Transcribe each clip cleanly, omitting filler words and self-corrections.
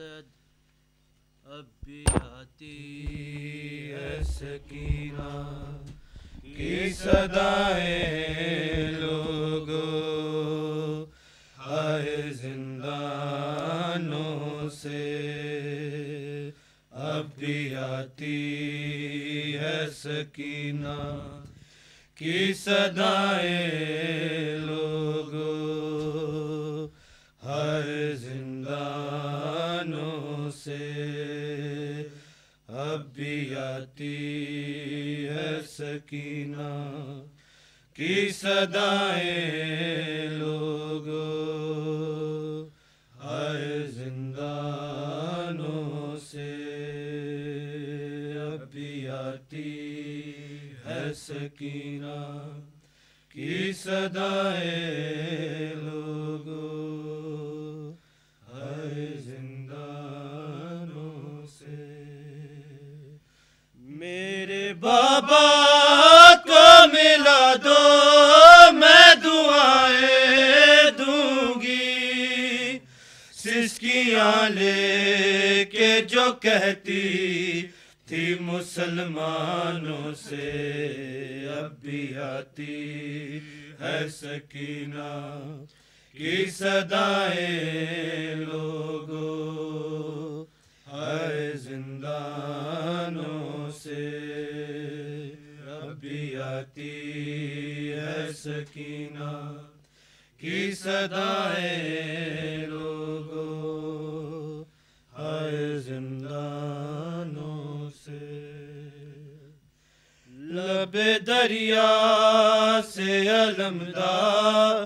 اب بھی آتی ہے سکینہ کی صدائیں لوگوں ہائے زندانوں سے اب بھی آتی ہے سکینہ کی صدائیں لوگوں ہائے زندانوں سے اب بھی آتی ہے سکینہ کی صدائیں لوگوں ہائے زندانوں سے اب بھی آتی ہے سکینہ کی صدائیں لوگوں ہائے زندانوں سے میرے بابا کو ملا دو میں دعائیں دوں گی سسکیاں لے کے جو کہتی تھی مسلمانوں سے اب بھی آتی ہے سکینہ کی صدائیں لوگوں ہائے زندانوں سے اب بھی آتی ہے سکینہ کی صدائیں لوگوں ہائے زندانوں سے لب دریا سے علمدار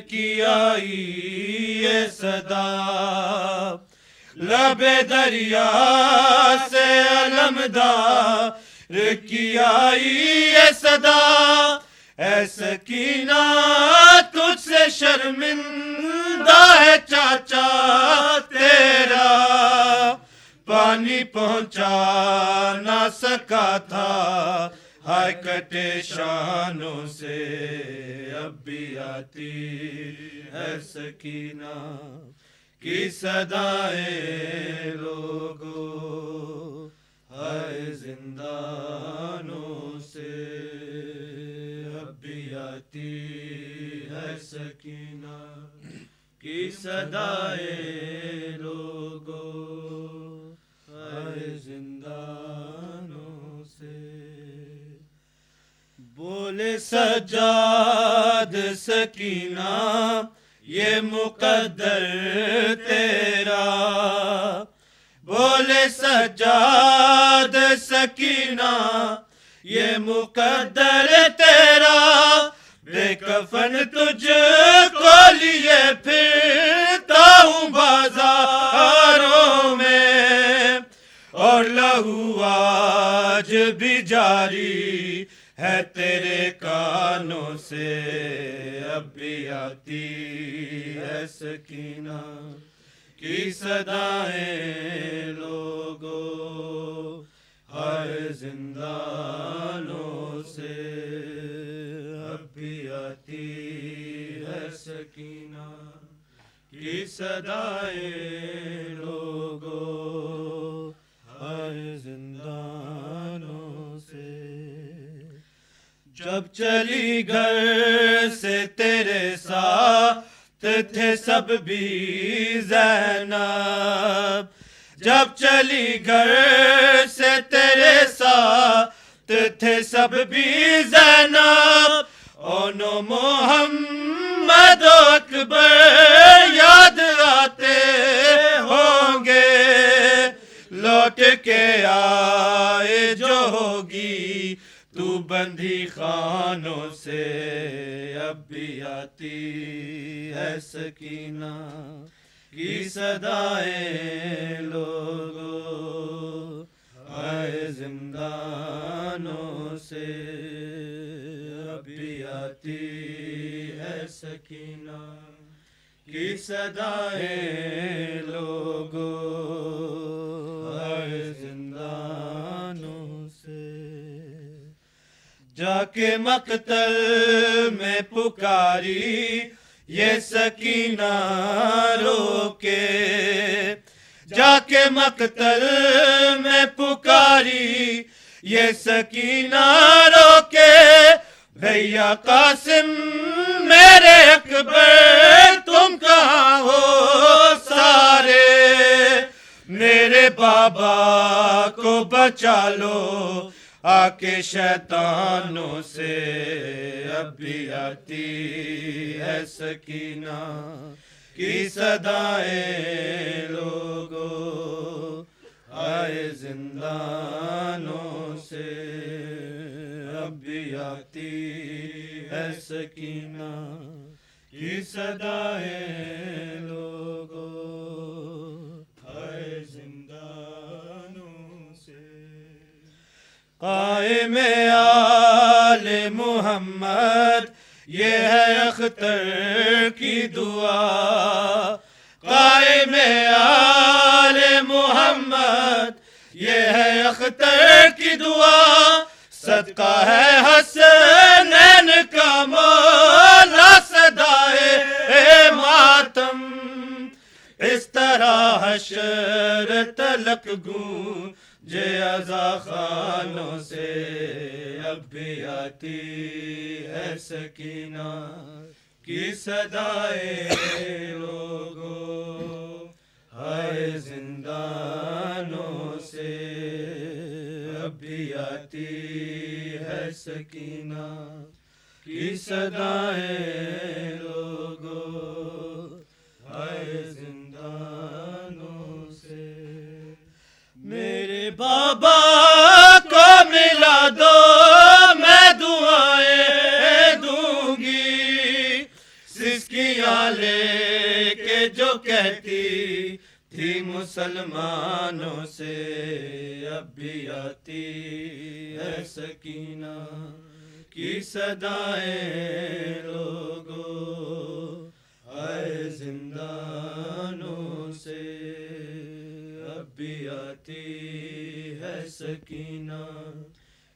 کی آئی یہ صدا لب دریا سے علمدار کی آئی یہ صدا اے سکینہ تجھ سے شرمندہ ہے چاچا تیرا پانی پہنچا نہ سکا تھا ہائے کٹے شانوں سے اب بھی آتی ہے سکینہ کی صدائیں لوگوں ہائے زندانوں سے اب بھی آتی ہے سکینہ کی صدائیں لوگوں ہائے زندانوں سے بولے سجاد سکینہ یہ مقدر تیرا بولے سجاد سکینہ یہ مقدر تیرا بے کفن تجھ کو لیے پھرتا ہوں بازاروں میں اور لہو آج بھی جاری ہے تیرے کانوں سے اب بھی آتی ہے سکینہ کی صدائیں لوگوں ہائے زندانوں سے اب بھی آتی ہے سکینہ کی صدائیں لوگوں ہائے زندانوں سے جب چلی گھر سے تیرے ساتھ تھے سب بھی زینب جب چلی گھر سے تیرے ساتھ تھے سب بھی زینب اونو محمد و اکبر یاد آتے ہوں گے لوٹ کے آئے جو ہوگی تو بندھی خانوں سے اب بھی آتی ہے سکینہ کی صدائیں لوگوں ہائے زندانوں سے اب بھی آتی ہے سکینہ کی صدائیں لوگوں ہائے زندانوں سے جا کے مقتل میں پکاری یہ سکینہ رو کے جا کے مقتل میں پکاری یہ سکینہ رو کے بھیا قاسم میرے اکبر تم کہاں ہو سارے میرے بابا کو بچا لو آ کے شیطانوں سے اب بھی آتی ہے سکینہ کی صدائیں لوگوں آئے زندانوں سے اب بھی آتی ہے سکینہ کی صدائیں لوگوں آئے زندانوں سے قائم آل محمد یہ ہے اختر کی دعا قائم آل محمد یہ ہے اختر کی دعا صدقہ ہے حسنین کا مولا صدائے ماتم اس طرح حشر تلک گونجے عزا خانوں سے اب بھی آتی ہے سکینہ کی صدائے لوگوں ہائے زندانوں سے اب بھی آتی ہے سکینہ کی صدائے لوگوں ہائے زندانوں سے میرے بابا کو ملا دو میں دعائیں دوں گی سسکیاں لے کے جو کہتی تھی مسلمانوں سے اب بھی آتی ہے سکینہ کی صدائیں لوگوں آئے زندانوں سے اب بھی آتی ہے سکینہ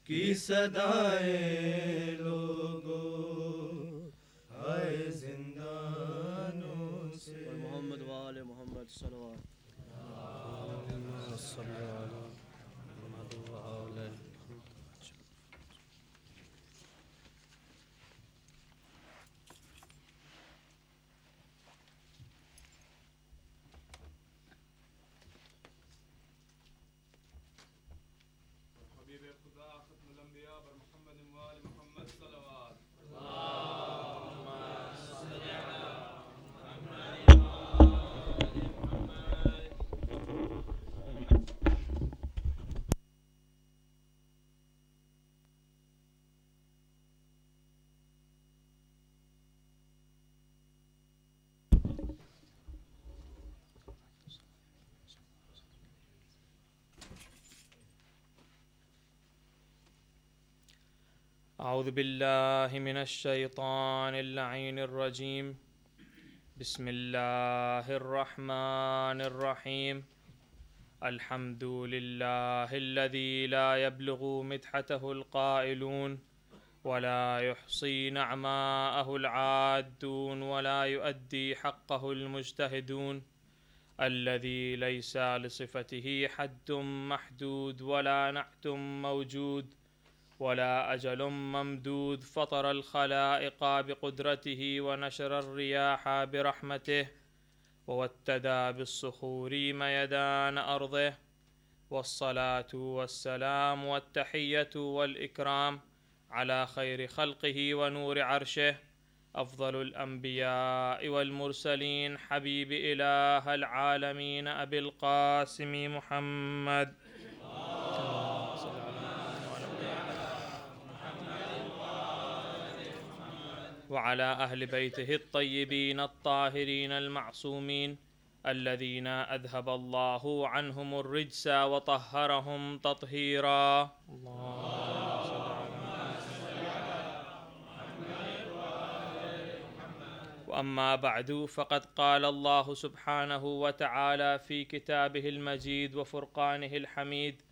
کی صدائیں لوگوں آئے زندانوں سے محمد وآل محمد صلوات اعوذ باللہ من الشیطان اللعین الرجیم بسم اللہ الرحمن الرحیم الحمد للہ الذی لا يبلغ مدحته القائلون ولا يحصي نعماءه العادون ولا يؤدي حقه المجتهدون الذي ليس لصفته حد محدود ولا نعت موجود ولا أجل ممدود فطر الخلائق بقدرته ونشر الرياح برحمته ووتدى بالصخور ميدان أرضه والصلاة والسلام والتحية والإكرام على خير خلقه ونور عرشه أفضل الأنبياء والمرسلين حبيب إله العالمين أبي القاسم محمد وعلى أهل بيته الطيبين الطاهرين المعصومين الذين أذهب الله عنهم الرجس وطهرهم تطهيرا وأما بعد فقد قال الله سبحانه وتعالى في كتابه المجيد وفرقانه الحميد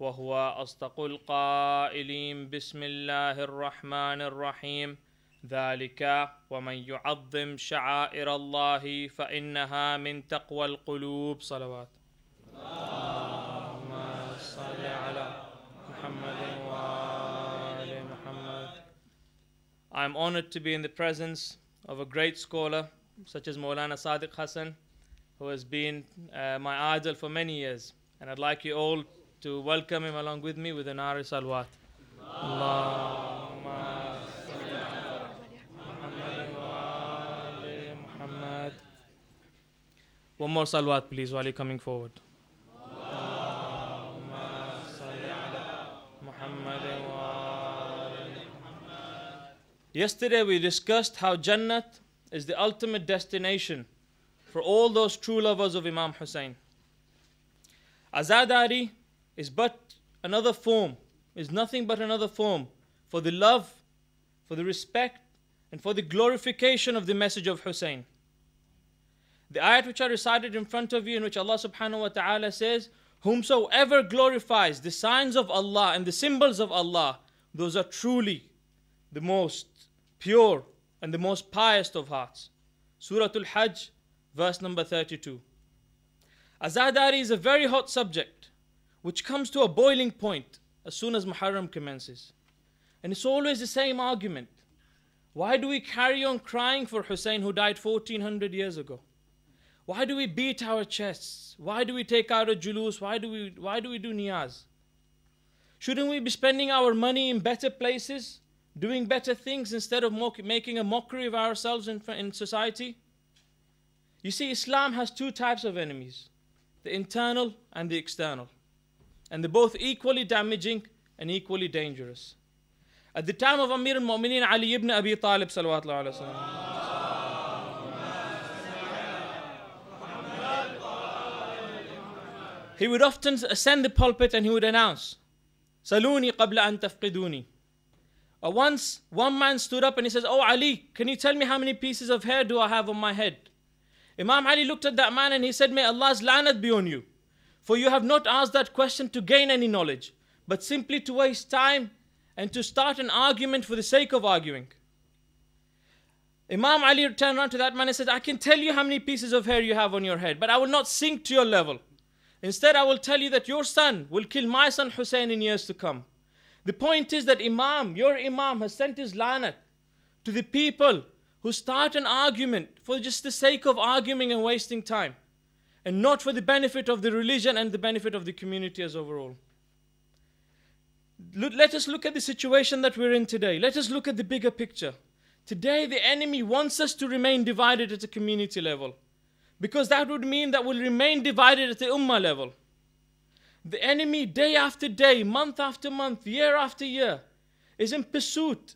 وهو أصدق القائلين بسم الله الرحمن الرحيم ذلك ومن يعظم شعائر الله فإنها من تقوى القلوب صلوات I'm honored to be in the presence of a great scholar such as Maulana Sadiq Hassan, who has been my idol for many years. And I'd like you all to welcome him along with me with an Nari Salawat. Allahumma salli ala Muhammad wa ali Muhammad. One more salawat please while you're coming forward. Allahumma salli ala Muhammad wa ali Muhammad. Yesterday we discussed how Jannat is the ultimate destination for all those true lovers of Imam Hussein. Azadari is but another form, is nothing but another form for the love, for the respect, and for the glorification of the message of Hussein. The ayat which I recited in front of you, in which Allah subhanahu wa ta'ala says, whomsoever glorifies the signs of Allah and the symbols of Allah, those are truly the most pure and the most pious of hearts. Surah Al-Hajj, verse number 32. Azadari is a very hot subject which comes to a boiling point as soon as Muharram commences. And it's always the same argument. Why do we carry on crying for Hussein who died 1400 years ago? Why do we beat our chests? Why do we take out a julus? Why do we do niyaz? Shouldn't we be spending our money in better places, doing better things instead of making a mockery of ourselves in society? You see, Islam has two types of enemies, the internal and the external. And they're both equally damaging and equally dangerous. At the time of Amir al-Mu'mineen Ali ibn Abi Talib salawatullahi alayhi wa sallam, he would often ascend the pulpit and he would announce, Saluni qabla an tafqiduni. Once one man stood up and he says, Oh Ali, can you tell me how many pieces of hair do I have on my head? Imam Ali looked at that man and he said, May Allah's lanat be on you. For you have not asked that question to gain any knowledge, but simply to waste time and to start an argument for the sake of arguing. Imam Ali turned around to that man and said, I can tell you how many pieces of hair you have on your head, but I will not sink to your level. Instead, I will tell you that your son will kill my son Hussein in years to come. The point is that your Imam has sent his lanat to the people who start an argument for just the sake of arguing and wasting time, and not for the benefit of the religion and the benefit of the community as overall. Let us look at the situation that we're in today. Let us look at the bigger picture. Today, the enemy wants us to remain divided at a community level, because that would mean that we'll remain divided at the ummah level. The enemy, day after day, month after month, year after year, is in pursuit,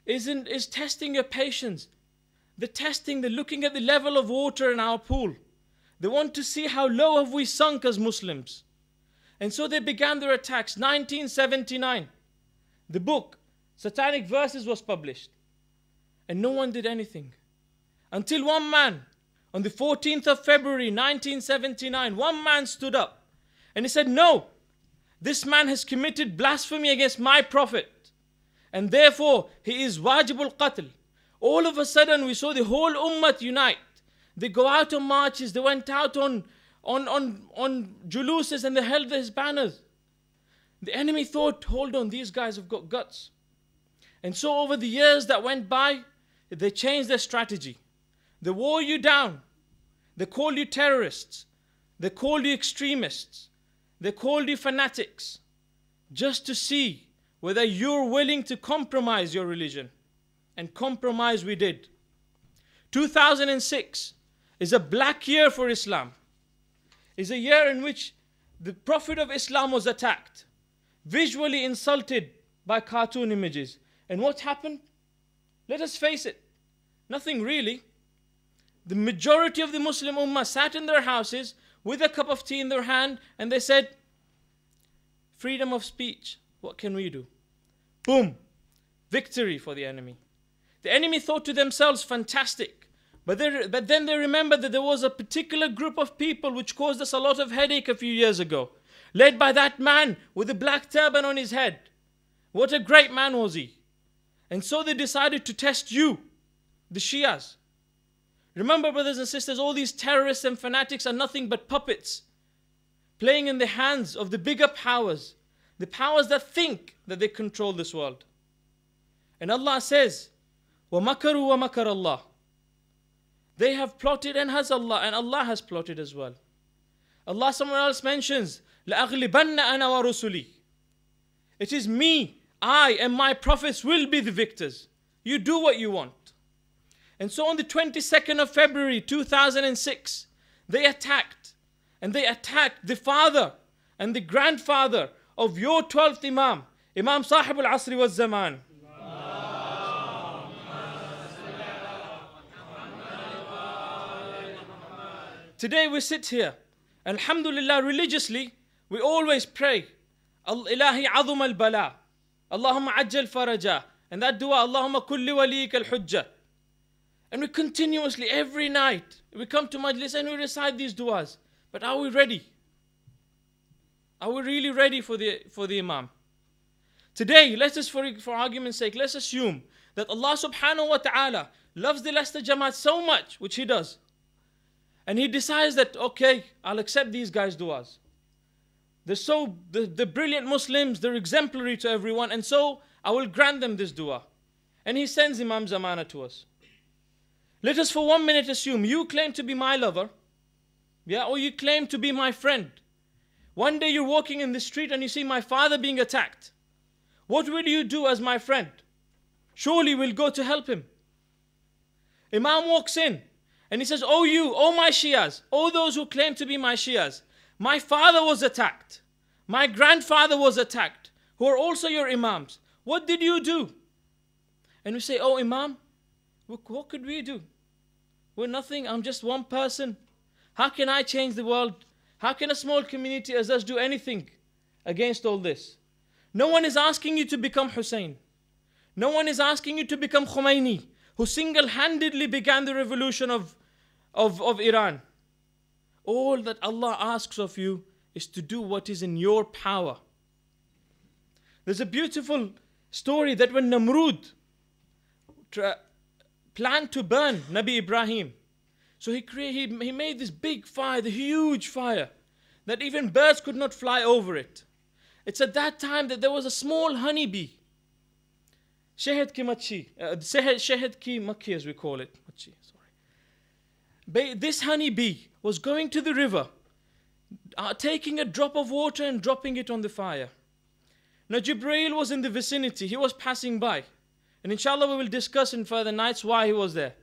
is testing your patience. They're looking at the level of water in our pool. They want to see how low have we sunk as Muslims. And so they began their attacks. 1979, the book, Satanic Verses, was published. And no one did anything. Until one man, on the 14th of February 1979, one man stood up and he said, no, this man has committed blasphemy against my prophet, and therefore he is wajibul qatl. All of a sudden we saw the whole ummah unite. They go out on marches, they went out on juluses, and they held his banners. The enemy thought, hold on, these guys have got guts. And so over the years that went by, they changed their strategy. They wore you down. They called you terrorists. They called you extremists. They called you fanatics, just to see whether you're willing to compromise your religion. And compromise we did. 2006 is a black year for Islam. It's a year in which the Prophet of Islam was attacked, visually insulted by cartoon images. And what happened? Let us face it, nothing really. The majority of the Muslim Ummah sat in their houses with a cup of tea in their hand and they said, freedom of speech, what can we do? Boom, victory for the enemy. The enemy thought to themselves, fantastic. But then they remembered that there was a particular group of people which caused us a lot of headache a few years ago, led by that man with a black turban on his head. What a great man was he. And so they decided to test you, the Shias. Remember, brothers and sisters, all these terrorists and fanatics are nothing but puppets, playing in the hands of the bigger powers, the powers that think that they control this world. And Allah says, وَمَكَرُوا وَمَكَرَ اللَّهِ. They have plotted and Allah has plotted as well. Allah somewhere else mentions, لَأَغْلِبَنَّ أَنَا وَرُسُلِي. It is me, I and my prophets will be the victors. You do what you want. And so on the 22nd of February 2006, they attacked the father and the grandfather of your 12th Imam, Imam Sahib al-Asri wal Zaman. Today we sit here, alhamdulillah, religiously, we always pray, Ilahi azum al-bala, Allahumma ajjal faraja, and that dua, Allahumma kulli waliyik al-hujjah. And we continuously, every night, we come to majlis and we recite these duas. But are we ready? Are we really ready for the Imam? Today, let us, for argument's sake, let's assume that Allah subhanahu wa ta'ala loves the Leicester Jamaat so much, which He does. And He decides that, okay, I'll accept these guys' duas. The brilliant Muslims, they're exemplary to everyone, and so I will grant them this dua. And He sends Imam Zamana to us. Let us for 1 minute assume you claim to be my lover, or you claim to be my friend. One day you're walking in the street and you see my father being attacked. What will you do as my friend? Surely we'll go to help him. Imam walks in and he says, "Oh you, oh my Shias, oh those who claim to be my Shias, my father was attacked. My grandfather was attacked, who are also your Imams. What did you do?" And we say, "Oh Imam, what could we do? We're nothing, I'm just one person. How can I change the world? How can a small community as us do anything against all this?" No one is asking you to become Hussein. No one is asking you to become Khomeini, who single-handedly began the revolution of Iran. All that Allah asks of you is to do what is in your power. There's a beautiful story that when Namrud planned to burn Nabi Ibrahim, so he made this big fire, the huge fire, that even birds could not fly over it. It's at that time that there was a small honeybee, Shahid ki makhi as we call it. This honeybee was going to the river, taking a drop of water and dropping it on the fire. Now Jibreel was in the vicinity, he was passing by. And inshallah we will discuss in further nights why he was there.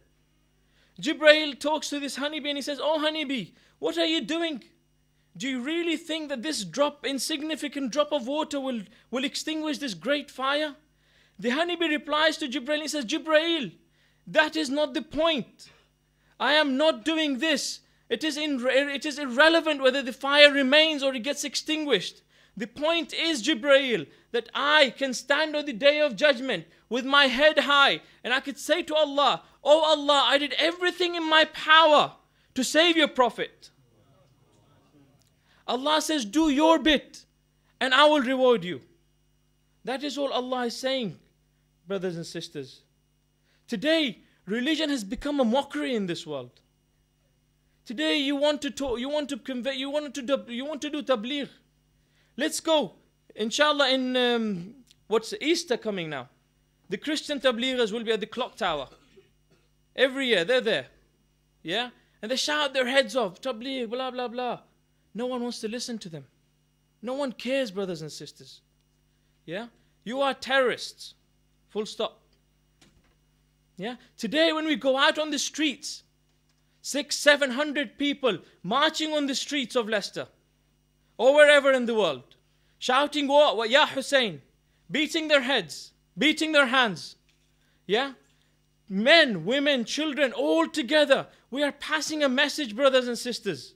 Jibreel talks to this honeybee and he says, "Oh honeybee, what are you doing? Do you really think that this insignificant drop of water will extinguish this great fire?" The honeybee replies to Jibreel, he says, "Jibreel, that is not the point. I am not doing this. It is irrelevant whether the fire remains or it gets extinguished. The point is, Jibreel, that I can stand on the day of judgment with my head high and I could say to Allah, 'Oh Allah, I did everything in my power to save your Prophet.' Allah says, 'Do your bit and I will reward you.'" That is all Allah is saying, brothers and sisters. Today, religion has become a mockery in this world. Today you want to talk, you want to convey, you want to do tabligh. Let's go. Inshallah, in what's Easter coming now? The Christian tablighers will be at the clock tower. Every year, they're there. Yeah? And they shout their heads off, tabligh, blah, blah, blah. No one wants to listen to them. No one cares, brothers and sisters. Yeah? You are terrorists. Full stop. Yeah? Today, when we go out on the streets, 600-700 people marching on the streets of Leicester, or wherever in the world, shouting, "What, Ya Hussein," beating their heads, beating their hands. Yeah? Men, women, children, all together. We are passing a message, brothers and sisters.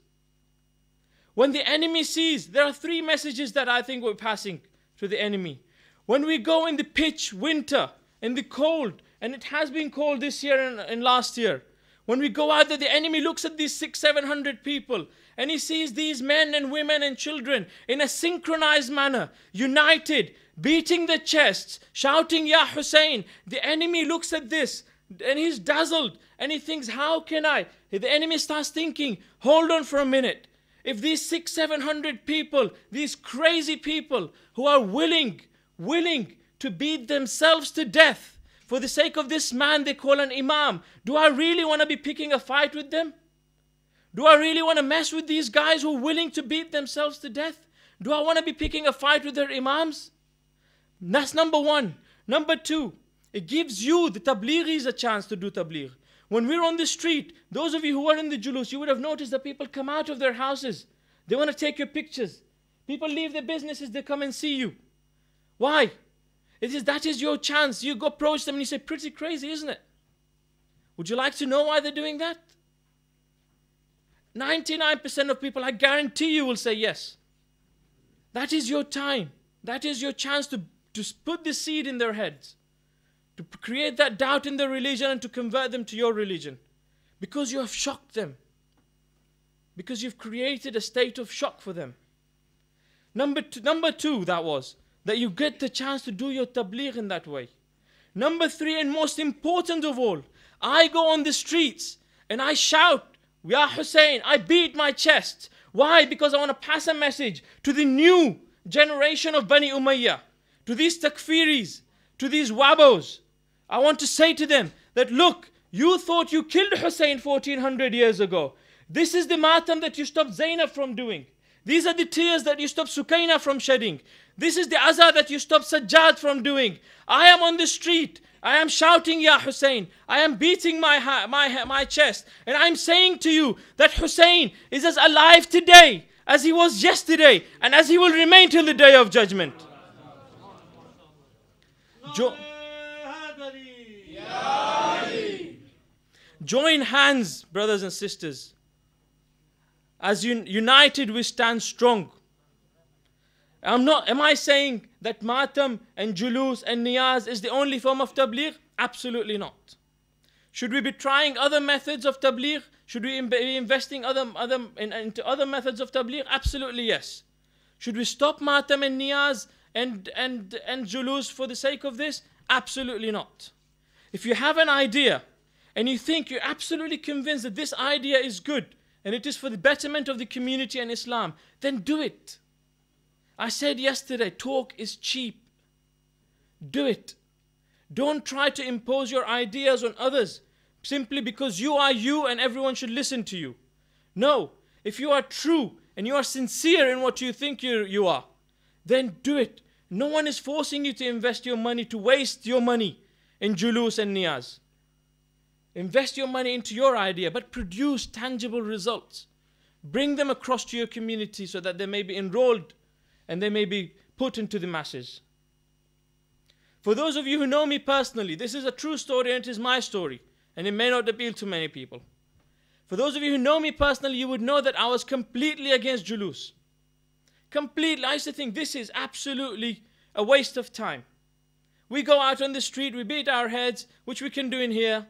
When the enemy sees, there are 3 messages that I think we're passing to the enemy. When we go in the pitch winter, in the cold, and it has been cold this year and last year, when we go out there, the enemy looks at these 600-700 people and he sees these men and women and children in a synchronized manner, united, beating their chests, shouting, "Ya Hussein." The enemy looks at this and he's dazzled and he thinks, how can I? The enemy starts thinking, hold on for a minute. If these 600-700 people, these crazy people who are willing to beat themselves to death For the sake of this man they call an imam. Do I really want to be picking a fight with them? Do I really want to mess with these guys who are willing to beat themselves to death? Do I want to be picking a fight with their imams? That's number one. Number two, it gives you, the tablighees, a chance to do tabligh. When we're on the street, those of you who are in the julus, you would have noticed that people come out of their houses. They want to take your pictures. People leave their businesses, they come and see you. Why? That is your chance. You go approach them and you say, pretty crazy, isn't it? Would you like to know why they're doing that? 99% of people, I guarantee you, will say yes. That is your time. That is your chance to put the seed in their heads, to create that doubt in their religion and to convert them to your religion. Because you have shocked them. Because you've created a state of shock for them. Number two, that you get the chance to do your tabligh in that way. Number three, and most important of all, I go on the streets and I shout, Ya Hussein, I beat my chest. Why? Because I want to pass a message to the new generation of Bani Umayyah, to these takfiris, to these wabos. I want to say to them that, look, you thought you killed Hussein 1400 years ago. This is the matam that you stopped Zainab from doing. These are the tears that you stopped Sukaina from shedding. This is the azar that you stopped Sajjad from doing. I am on the street. I am shouting, Ya Hussein. I am beating my chest. And I am saying to you that Hussein is as alive today as he was yesterday and as he will remain till the day of judgment. Join hands, brothers and sisters. As united we stand strong. Am I saying that matam and julus and niyaz is the only form of tabligh? Absolutely not. Should we be trying other methods of tabligh? Should we be investing into other methods of tabligh? Absolutely yes. Should we stop matam and niyaz and julus for the sake of this? Absolutely not. If you have an idea and you think you're absolutely convinced that this idea is good and it is for the betterment of the community and Islam, then do it. I said yesterday, talk is cheap. Do it. Don't try to impose your ideas on others simply because you are you and everyone should listen to you. No, if you are true and you are sincere in what you think you are, then do it. No one is forcing you to invest your money, to waste your money in julus and niyaz. Invest your money into your idea, but produce tangible results. Bring them across to your community so that they may be enrolled and they may be put into the masses. For those of you who know me personally, this is a true story and it is my story, and it may not appeal to many people. For those of you who know me personally, you would know that I was completely against julus. Completely. I used to think this is absolutely a waste of time. We go out on the street, we beat our heads, which we can do in here,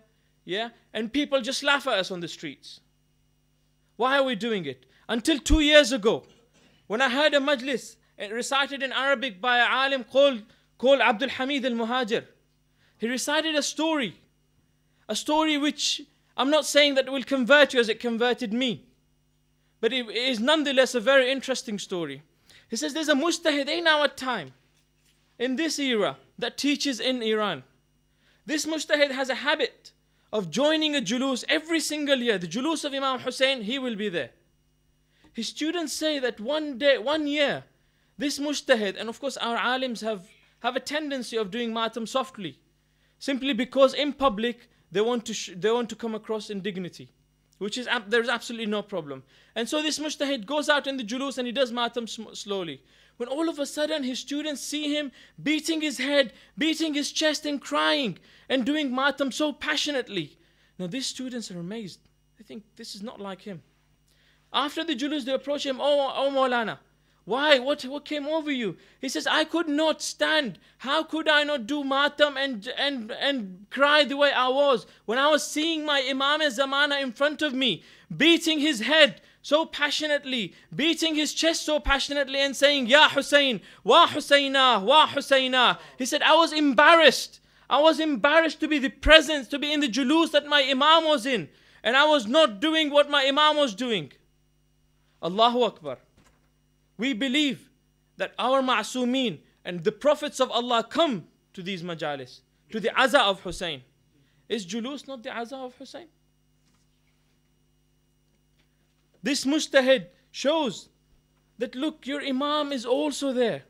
and people just laugh at us on the streets. Why are we doing it? Until 2 years ago, when I heard a majlis recited in Arabic by an alim called Abdul Hamid al-Muhajir. He recited a story which I'm not saying that will convert you as it converted me, but it is nonetheless a very interesting story. He says there's a mujtahid in our time, in this era, that teaches in Iran. This mujtahid has a habit of joining a julus every single year. The julus of Imam Hussein, he will be there. His students say that one year, this mujtahid, and of course our alims have a tendency of doing matam softly, simply because in public they want to come across in dignity, which is there's absolutely no problem. And so this mujtahid goes out in the julus and he does matam slowly. When all of a sudden his students see him beating his head, beating his chest and crying and doing matam so passionately. Now these students are amazed. They think this is not like him. After the julus they approach him, oh Maulana, why? What came over you? He says, I could not stand. How could I not do matam and cry the way I was when I was seeing my Imam-e-Zamana in front of me, beating his head so passionately, beating his chest so passionately and saying, Ya Hussein, wa Husaynah, wa Husaynah. He said, I was embarrassed. I was embarrassed to be the presence, to be in the julus that my Imam was in. And I was not doing what my Imam was doing. Allahu Akbar. We believe that our ma'asumeen and the prophets of Allah come to these majalis. to the Aza of Hussein. Is Julus not the Aza of Hussein? This mujtahid shows that look, your Imam is also there.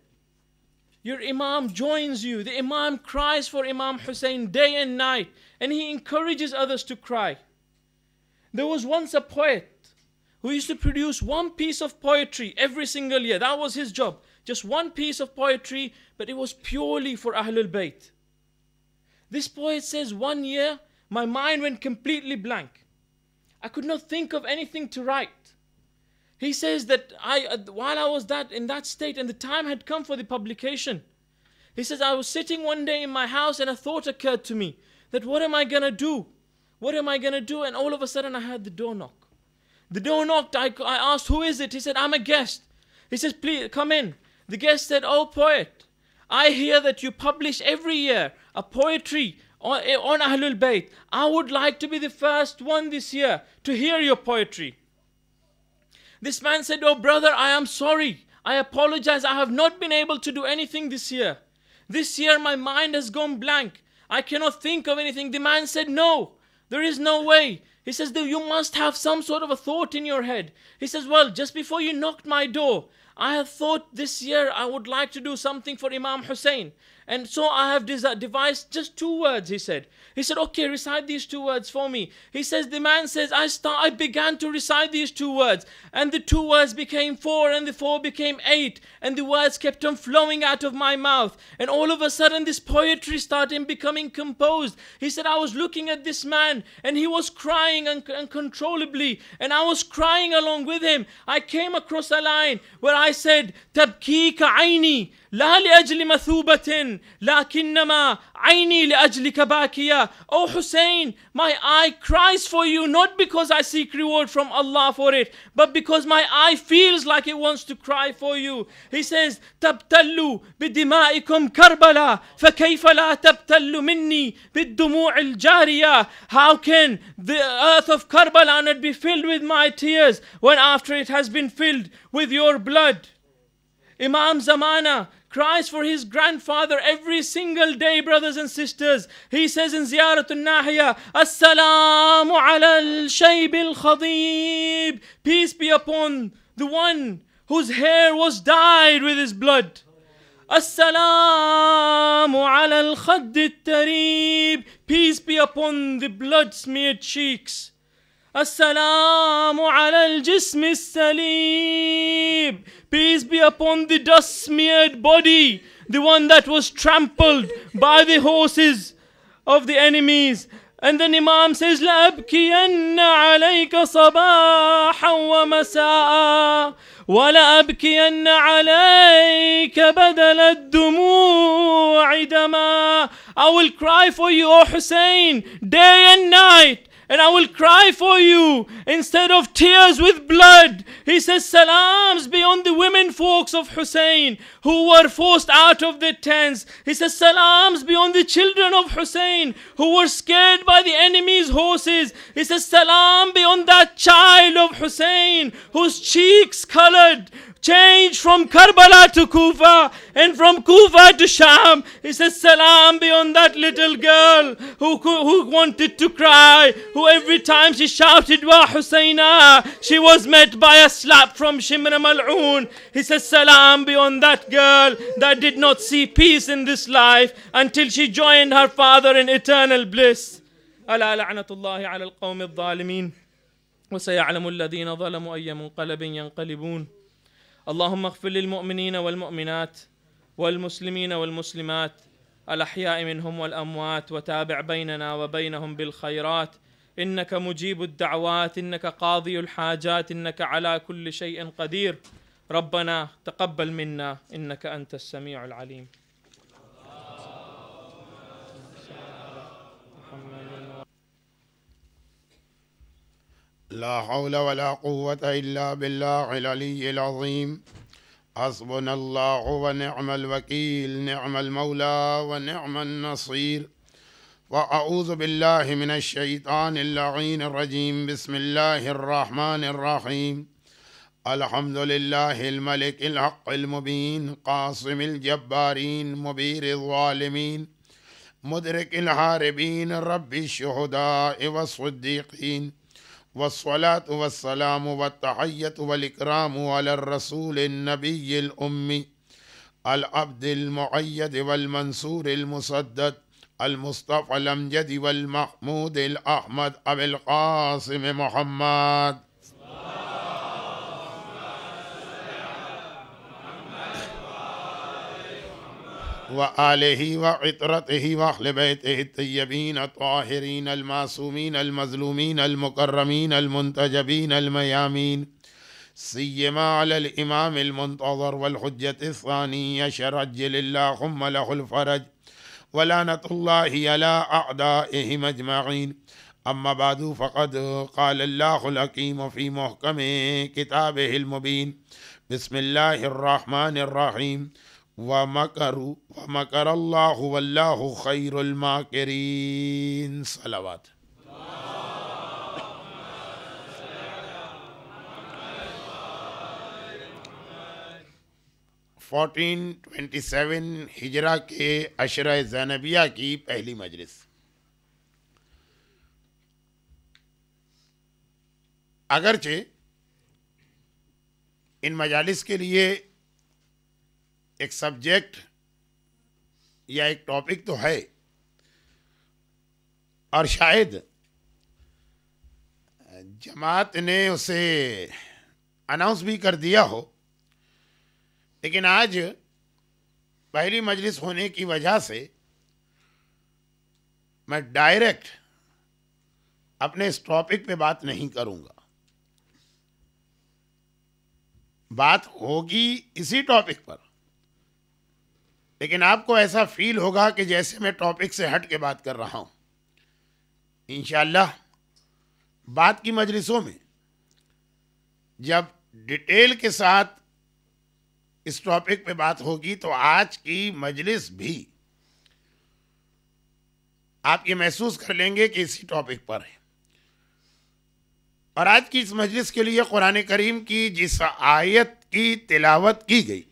Your Imam joins you. The Imam cries for Imam Hussein day and night, and he encourages others to cry. There was once a poet who used to produce one piece of poetry every single year. That was his job. Just one piece of poetry, but it was purely for Ahlul Bayt. This poet says, one year, my mind went completely blank. I could not think of anything to write. He says that while I was in that state and the time had come for the publication, he says, I was sitting one day in my house and a thought occurred to me that what am I going to do? What am I going to do? And all of a sudden I heard the door knock. The door knocked. I asked, who is it? He said, I'm a guest. He says, please come in. The guest said, oh poet, I hear that you publish every year a poetry on Ahlul Bayt. I would like to be the first one this year to hear your poetry. This man said, oh brother, I am sorry. I apologize. I have not been able to do anything this year. This year my mind has gone blank. I cannot think of anything. The man said, no, there is no way. He says, you must have some sort of a thought in your head. He says, well, just before you knocked my door, I have thought this year I would like to do something for Imam Hussein. And so I have devised just 2 words, he said. He said, okay, recite these 2 words for me. He says, the man says, I began to recite these 2 words. And the 2 words became 4 and the 4 became 8. And the words kept on flowing out of my mouth. And all of a sudden this poetry started becoming composed. He said, I was looking at this man and he was crying uncontrollably. And I was crying along with him. I came across a line where I said, تبكيك Aini law لأجل مثوبة لكنما Aini لأجلك باكية. Oh Hussein, my eye cries for you, not because I seek reward from Allah for it, but because my eye feels like it wants to cry for you. He says, تبتل بدمائكم كربلا فكيف لا تبتل مني بالدموع الجارية. How can the earth of Karbala not be filled with my tears when after it has been filled with your blood? Imam Zamana cries for his grandfather every single day, brothers and sisters. He says in Ziyaratul Nahiya, As-salamu ala al-shayb al-khadib. Peace be upon the one whose hair was dyed with his blood. As-salamu ala al-khadd al-tarib. Peace be upon the blood-smeared cheeks. As-salamu ala al-jism al-salib. Peace be upon the dust-smeared body, the one that was trampled by the horses of the enemies. And then Imam says, لَأَبْكِيَنَّ عَلَيْكَ صَبَاحًا وَمَسَاءً وَلَأَبْكِيَنَّ عَلَيْكَ بَدَلَ الدُّمُوعِ دَمًا. I will cry for you, O Hussein, day and night. And I will cry for you instead of tears with blood. He says, salams be on the women folks of Hussein who were forced out of their tents. He says, salams be on the children of Hussein who were scared by the enemy's horses. He says, salam be on that child of Hussein whose cheeks colored changed from Karbala to Kufa and from Kufa to Sham. He says, salam be on that little girl who wanted to cry, who every time she shouted, Wa Husayna, she was met by a slap from Shimra Mal'oon. He says, salam be on that girl that did not see peace in this life until she joined her father in eternal bliss. Ala la'natullahi ala al-qawmi al-zalimin. وسيعلم الذين ظلموا أي منقلب ينقلبون. اللهم اغفر للمؤمنين والمؤمنات والمسلمين والمسلمات الأحياء منهم والأموات وتابع بيننا وبينهم بالخيرات إنك مجيب الدعوات إنك قاضي الحاجات إنك على كل شيء قدير. ربنا تقبل منا إنك أنت السميع العليم. لا حول ولا قوة إلا بالله العلي العظيم. حسبنا الله ونعم الوكيل، نعم المولى ونعم النصير. وأعوذ بالله من الشيطان اللعين الرجيم. بسم الله الرحمن الرحيم. الحمد لله الملك الحق المبين قاصم الجبارين مبير الظالمين مدرك الهاربين رب الشهداء والصديقين والصلاة والسلام والتحية والإكرام على الرسول النبي الأمي العبد المؤيد والمنصور المسدد المصطفى الأمجد والمحمود الأحمد أبي القاسم محمد وآله وعطرته وأهل بيته الطيبين الطاهرين المعصومين المظلومين المكرمين المنتجبين الميامين سيما على الإمام المنتظر والحجة الثانية شرجل اللهم له الفرج ولعنة الله على أعدائهم أجمعين. أما بعد فقد قال الله الحكيم في محكم كتابه المبين بسم الله الرحمن الرحيم ومكروا ومكر الله والله خير الماكرين. صلوات. فورٹین 27 ہجرہ کے عشرہ زینبیہ کی پہلی مجلس. اگرچہ ان مجالس کے لیے ایک سبجیکٹ یا ایک ٹاپک تو ہے اور شاید جماعت نے اسے اناؤنس بھی کر دیا ہو، لیکن آج پہلی مجلس ہونے کی وجہ سے میں ڈائریکٹ اپنے اس ٹاپک پہ بات نہیں کروں گا. بات ہوگی اسی ٹاپک پر، لیکن آپ کو ایسا فیل ہوگا کہ جیسے میں ٹاپک سے ہٹ کے بات کر رہا ہوں. انشاءاللہ بات کی مجلسوں میں جب ڈیٹیل کے ساتھ اس ٹاپک پہ بات ہوگی تو آج کی مجلس بھی آپ یہ محسوس کر لیں گے کہ اسی ٹاپک پر ہے. اور آج کی اس مجلس کے لیے قرآن کریم کی جس آیت کی تلاوت کی گئی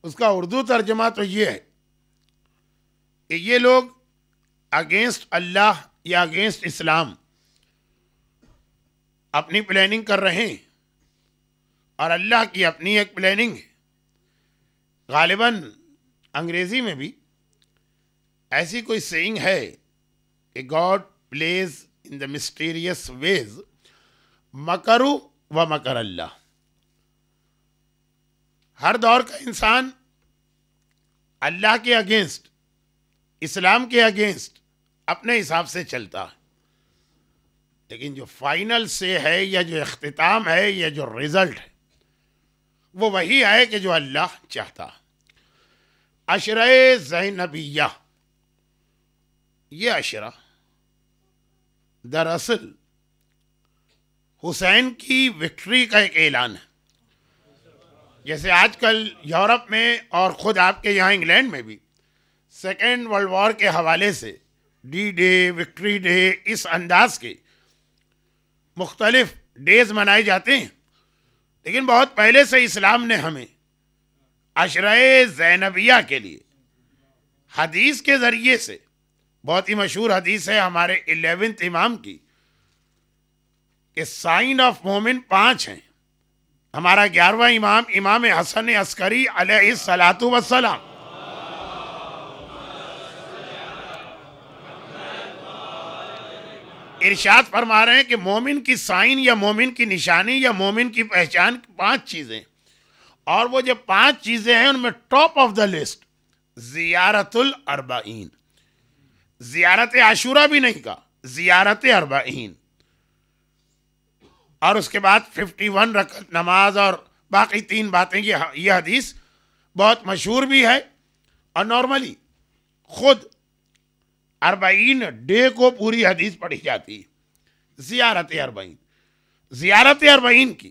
اس کا اردو ترجمہ تو یہ ہے کہ یہ لوگ اگینسٹ اللہ یا اگینسٹ اسلام اپنی پلاننگ کر رہے ہیں اور اللہ کی اپنی ایک پلاننگ ہے. غالباً انگریزی میں بھی ایسی کوئی سینگ ہے کہ گاڈ پلیز ان دا مسٹیریس ویز مکرو و مکر اللہ. ہر دور کا انسان اللہ کے اگینسٹ، اسلام کے اگینسٹ اپنے حساب سے چلتا ہے، لیکن جو فائنل سے ہے یا جو اختتام ہے یا جو رزلٹ ہے وہ وہی ہے کہ جو اللہ چاہتا. عشرہ زینبیہ، یہ عشرہ دراصل حسین کی وکٹری کا ایک اعلان ہے. جیسے آج کل یورپ میں اور خود آپ کے یہاں انگلینڈ میں بھی سیکنڈ ورلڈ وار کے حوالے سے ڈی ڈے، وکٹری ڈے، اس انداز کے مختلف ڈیز منائے جاتے ہیں. لیکن بہت پہلے سے اسلام نے ہمیں عشرہ زینبیہ کے لیے حدیث کے ذریعے سے، بہت ہی مشہور حدیث ہے ہمارے 11th امام کی کہ سائن آف مومن 5 ہیں. ہمارا 11واں امام امام حسن عسکری علیہ الصلاۃ والسلام ارشاد فرما رہے ہیں کہ مومن کی سائن یا مومن کی نشانی یا مومن کی پہچان 5 چیزیں، اور وہ جو 5 چیزیں ہیں ان میں ٹاپ آف دا لسٹ زیارت الاربعین. زیارت عاشورہ بھی نہیں کہا، زیارت اربعین. اور اس کے بعد 51 رکعت نماز اور باقی 3 باتیں. یہ حدیث بہت مشہور بھی ہے اور نارملی خود 40 ڈے کو پوری حدیث پڑھی جاتی ہے. زیارت 40، زیارت 40 کی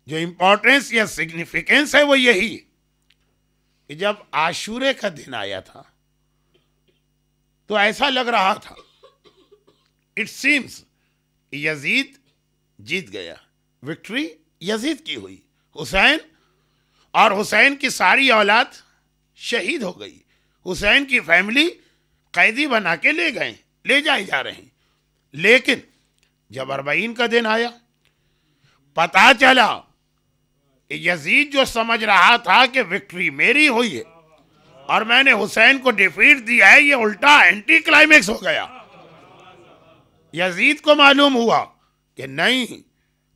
جو امپورٹنس یا سگنیفیکنس ہے وہ یہی ہے کہ جب عاشورے کا دن آیا تھا تو ایسا لگ رہا تھا اٹ سیمز یزید جیت گیا، وکٹری یزید کی ہوئی. حسین اور حسین کی ساری اولاد شہید ہو گئی. حسین کی فیملی قیدی بنا کے لے جائے جا رہے ہیں. لیکن جب 40 کا دن آیا, پتا چلا کہ یزید جو سمجھ رہا تھا کہ وکٹری میری ہوئی ہے اور میں نے حسین کو ڈیفیٹ دیا ہے, یہ الٹا اینٹی کلائمیکس ہو گیا. یزید کو معلوم ہوا کہ نہیں,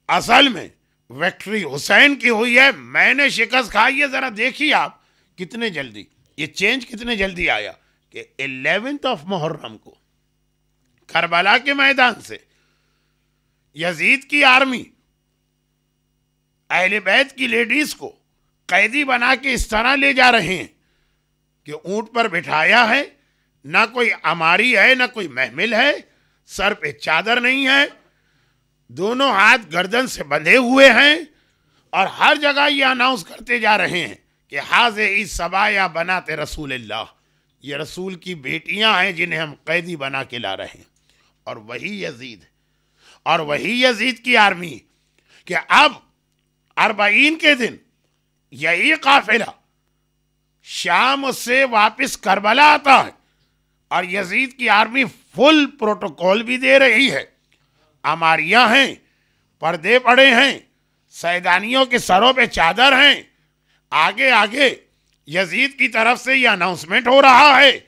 اصل میں وکٹری حسین کی ہوئی ہے, میں نے شکست کھائی ہے. ذرا دیکھیے آپ کتنے جلدی یہ چینج کتنے جلدی آیا کہ 11 محرم کو کربلا کے میدان سے یزید کی آرمی اہل بیت کی لیڈیز کو قیدی بنا کے اس طرح لے جا رہے ہیں کہ اونٹ پر بٹھایا ہے, نہ کوئی اماری ہے نہ کوئی محمل ہے, سر پہ چادر نہیں ہے, دونوں ہاتھ گردن سے بندھے ہوئے ہیں, اور ہر جگہ یہ اناؤنس کرتے جا رہے ہیں کہ حاضر سبایا بنات رسول اللہ, یہ رسول کی بیٹیاں ہیں جنہیں ہم قیدی بنا کے لا رہے ہیں. اور وہی یزید کی آرمی کہ اب 40 کے دن یہی قافلہ شام سے واپس کربلا آتا ہے, اور یزید کی آرمی فل پروٹوکول بھی دے رہی ہے. اماریاں ہیں, پردے پڑے ہیں, سیدانیوں کے سروں پہ چادر ہیں. آگے یزید کی طرف سے یہ اناؤنسمنٹ ہو رہا ہے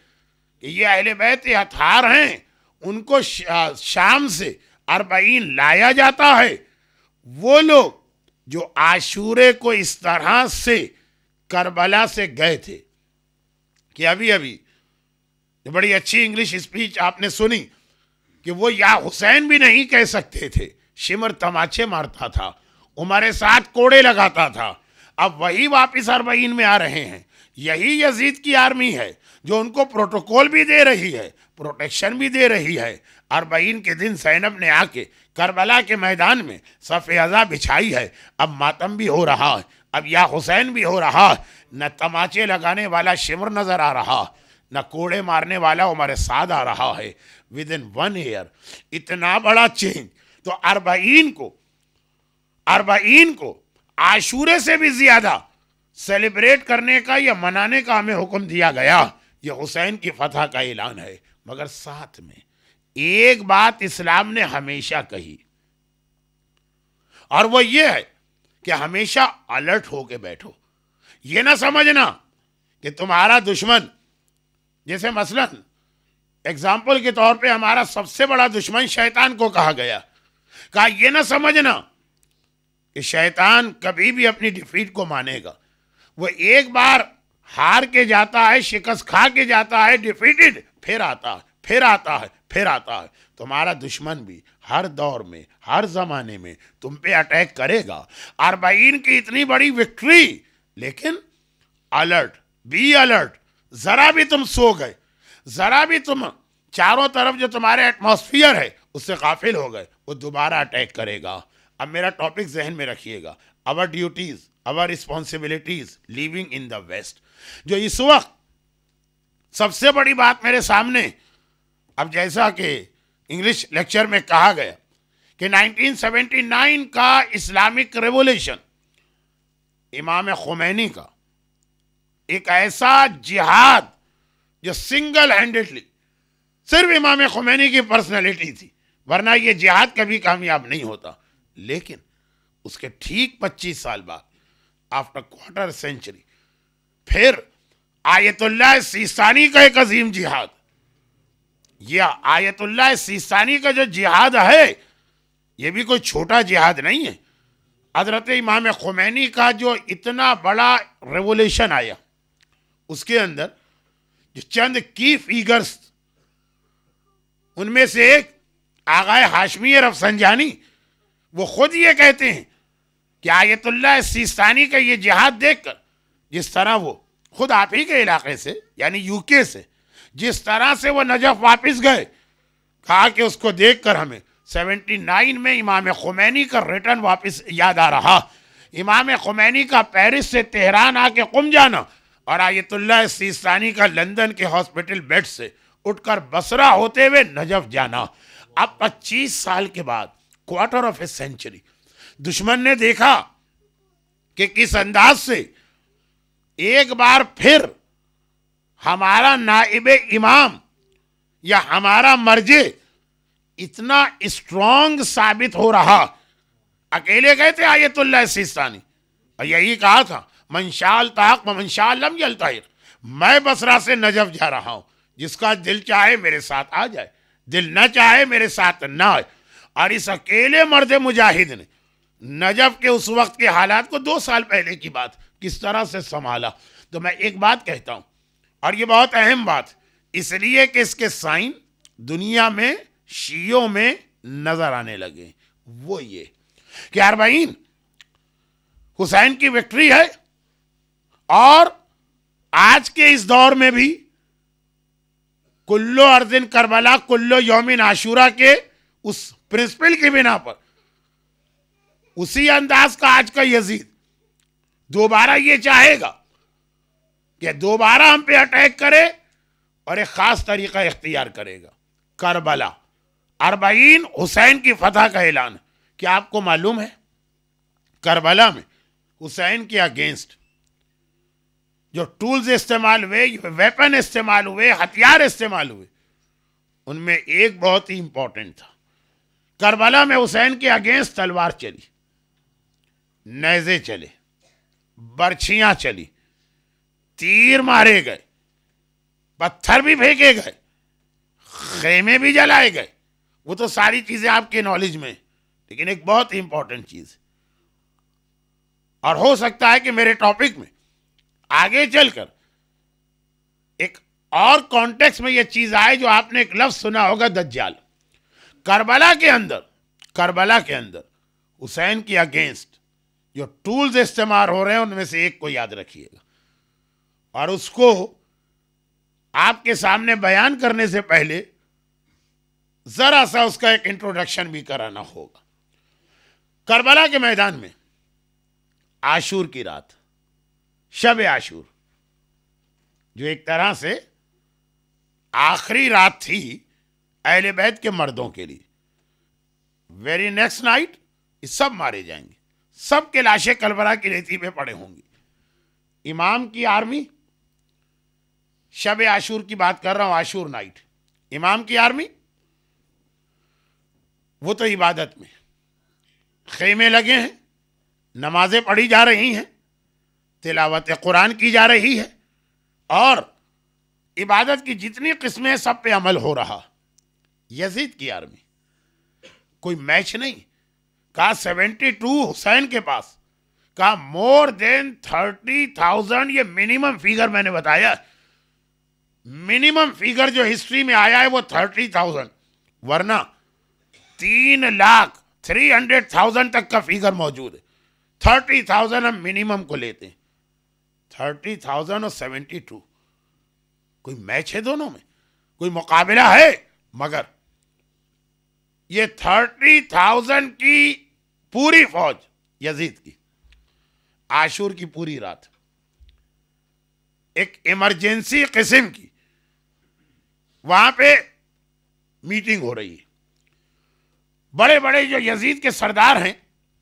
کہ یہ اہل بیت اطہار ہیں, ان کو شام سے 40 لایا جاتا ہے. وہ لوگ جو عاشورے کو اس طرح سے کربلا سے گئے تھے کہ ابھی بڑی اچھی انگلش اسپیچ آپ نے سنی کہ وہ یا حسین بھی نہیں کہہ سکتے تھے, شمر تماچے مارتا تھا, ہمارے ساتھ کوڑے لگاتا تھا. اب وہی واپس 40 میں آ رہے ہیں. یہی یزید کی آرمی ہے جو ان کو پروٹوکول بھی دے رہی ہے, پروٹیکشن بھی دے رہی ہے. 40 کے دن زینب نے آ کے کربلا کے میدان میں صف عزا بچھائی ہے. اب ماتم بھی ہو رہا ہے, اب یا حسین بھی ہو رہا. نہ تماچے لگانے والا شمر نظر آ رہا, نہ کوڑے مارنے والا ہمارے ساتھ آ رہا ہے. ودن 1 ایئر اتنا بڑا چینج. تو 40 کو عاشورے سے بھی زیادہ سیلیبریٹ کرنے کا یا منانے کا ہمیں حکم دیا گیا. یہ حسین کی فتح کا اعلان ہے. مگر ساتھ میں ایک بات اسلام نے ہمیشہ کہی, اور وہ یہ ہے کہ ہمیشہ الرٹ ہو کے بیٹھو. یہ نہ سمجھنا کہ تمہارا دشمن, جیسے مثلا ایگزامپل کے طور پہ ہمارا سب سے بڑا دشمن شیطان کو کہا گیا, کہا یہ نہ سمجھنا کہ شیطان کبھی بھی اپنی ڈیفیٹ کو مانے گا. وہ ایک بار ہار کے جاتا ہے, شکست کھا کے جاتا ہے, ڈیفیٹڈ, پھر آتا ہے. تمہارا دشمن بھی ہر دور میں, ہر زمانے میں تم پہ اٹیک کرے گا. 40 کی اتنی بڑی وکٹری, لیکن الرٹ. ذرا بھی تم سو گئے, ذرا بھی تم چاروں طرف جو تمہارے ایٹماسفیئر ہے اس سے غافل ہو گئے, وہ دوبارہ اٹیک کرے گا. اب میرا ٹاپک ذہن میں رکھیے گا, our duties, our responsibilities living in the West. جو اس وقت سب سے بڑی بات میرے سامنے, اب جیسا کہ انگلش لیکچر میں کہا گیا کہ 1979 کا اسلامک ریولیوشن, امام خمینی کا ایک ایسا جہاد جو سنگل ہینڈڈلی صرف امام خمینی کی پرسنالٹی تھی, ورنہ یہ جہاد کبھی کامیاب نہیں ہوتا. لیکن اس کے ٹھیک 25 سال بعد, آفٹر کوارٹر سینچری, پھر آیت اللہ سیستانی کا ایک عظیم جہاد. یہ آیت اللہ سیستانی کا جو جہاد ہے یہ بھی کوئی چھوٹا جہاد نہیں ہے. حضرت امام خمینی کا جو اتنا بڑا ریولیوشن آیا, اس کے اندر جو چند کی فیگرز, ان میں سے ایک آغائے ہاشمی رفسنجانی, وہ خود یہ کہتے ہیں کہ آیت اللہ سیستانی کا یہ جہاد دیکھ کر, جس طرح وہ خود آپ ہی کے علاقے سے یعنی یو کے سے جس طرح سے وہ نجف واپس گئے, کہا کہ اس کو دیکھ کر ہمیں 79 میں امام خمینی کا ریٹرن واپس یاد آ رہا. امام خمینی کا پیرس سے تہران آ کے قم جانا, اور آیت اللہ سیستانی کا لندن کے ہاسپٹل بیڈ سے اٹھ کر بصرہ ہوتے ہوئے نجف جانا. اب 25 سال کے بعد, کوارٹر آف اے سینچری, دشمن نے دیکھا کہ کس انداز سے ایک بار پھر ہمارا نائب امام یا ہمارا مرجع اتنا اسٹرانگ ثابت ہو رہا. اکیلے گئے تھے آیت اللہ سیستانی اور یہی کہا تھا من شاء التحق ومن شاء لم یلتحق. میں بصرہ سے نجف جا رہا ہوں, جس کا دل چاہے میرے ساتھ آ جائے, دل نہ چاہے میرے ساتھ نہ آئے. اور اس اکیلے مرد مجاہد نے نجف کے اس وقت کے حالات کو 2 سال پہلے کی بات کس طرح سے سنبھالا. تو میں ایک بات کہتا ہوں, اور یہ بہت اہم بات, اس لیے کہ اس کے سائن دنیا میں شیعوں میں نظر آنے لگے. وہ یہ کہ 40 حسین کی وکٹری ہے, اور آج کے اس دور میں بھی کلو ارضن کربلا کلو یومن عاشورہ کے اس پرنسپل کی بنا پر اسی انداز کا آج کا یزید دوبارہ یہ چاہے گا کہ دوبارہ ہم پہ اٹیک کرے اور ایک خاص طریقہ اختیار کرے گا. کربلا 40 حسین کی فتح کا اعلان. کیا آپ کو معلوم ہے کربلا میں حسین کے اگینسٹ جو ٹولز استعمال ہوئے, ویپن استعمال ہوئے, ہتھیار استعمال ہوئے, ان میں ایک بہت ہی امپورٹنٹ تھا. کربلا میں حسین کے اگینسٹ تلوار چلی, نیزے چلے, برچھیاں چلی, تیر مارے گئے, پتھر بھی پھینکے گئے, خیمے بھی جلائے گئے. وہ تو ساری چیزیں آپ کے نالج میں, لیکن ایک بہت ہی امپورٹنٹ چیز, اور ہو سکتا ہے کہ میرے ٹاپک میں آگے چل کر ایک اور کانٹیکس میں یہ چیز آئے جو آپ نے ایک لفظ سنا ہوگا, دجال. کربلا کے اندر حسین کی اگینسٹ جو ٹولز استعمال ہو رہے ہیں ان میں سے ایک کو یاد رکھیے گا, اور اس کو آپ کے سامنے بیان کرنے سے پہلے ذرا سا اس کا ایک انٹروڈکشن بھی کرانا ہوگا. کربلا کے میدان میں عاشور کی رات, شب عاشور, جو ایک طرح سے آخری رات تھی اہل بیت کے مردوں کے لیے. ویری نیکسٹ نائٹ یہ سب مارے جائیں گے, سب کے لاشیں کربلا کی ریتی پہ پڑے ہوں گی. امام کی آرمی, شب عاشور کی بات کر رہا ہوں, عاشور نائٹ, امام کی آرمی وہ تو عبادت میں, خیمے لگے ہیں, نمازیں پڑھی جا رہی ہیں, تلاوت قرآن کی جا رہی ہے, اور عبادت کی جتنی قسمیں سب پہ عمل ہو رہا. یزید کی آرمی کوئی میچ نہیں, کہا 72 حسین کے پاس, کہا مور دین 30,000, یہ منیمم فیگر میں نے بتایا, منیمم فیگر جو ہسٹری میں آیا ہے وہ 30,000, ورنہ 3,300,000 تک کا فیگر موجود ہے. 30,000 ہم منیمم کو لیتے ہیں, 30,000 اور 72, کوئی میچ ہے دونوں میں, کوئی مقابلہ ہے. مگر یہ 30,000 کی پوری فوج یزید کی عاشور کی پوری رات ایک ایمرجنسی قسم کی وہاں پہ میٹنگ ہو رہی ہے. بڑے بڑے جو یزید کے سردار ہیں,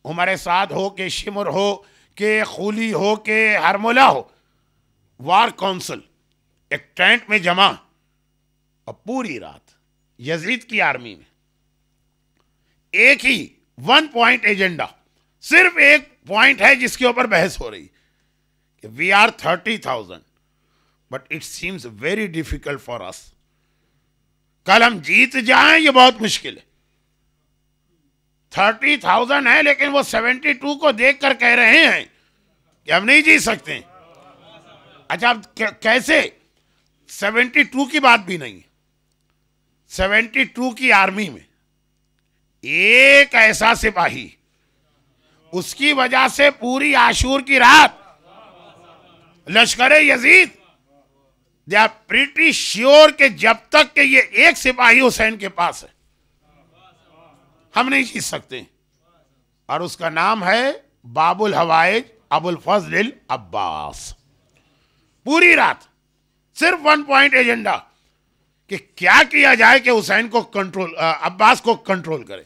عمر سعد ہو کہ شمر ہو کہ خولی ہو کہ ہرملہ ہو, وار کونسل ایک ٹینٹ میں جمع, اور پوری رات یزید کی آرمی میں ایک ہی 1 پوائنٹ ایجنڈا, صرف ایک پوائنٹ ہے جس کے اوپر بحث ہو رہی کہ we are 30,000 but it seems very difficult for us. کل ہم جیت جائیں یہ بہت مشکل ہے. 30,000 ہے لیکن وہ 72 کو دیکھ کر کہہ رہے ہیں کہ ہم نہیں جیت سکتے. اچھا اب کیسے؟ 72 کی بات بھی نہیں, 72 کی آرمی میں ایک ایسا سپاہی, اس کی وجہ سے پوری عاشور کی رات لشکر یزید دے آر پریٹی شیور کہ جب تک کہ یہ ایک سپاہی حسین کے پاس ہے ہم نہیں جیت سکتے. اور اس کا نام ہے باب الحوائج ابو الفضل العباس. پوری رات صرف 1 پوائنٹ ایجنڈا کہ کیا جائے کہ حسین کو کنٹرول, عباس کو کنٹرول کرے.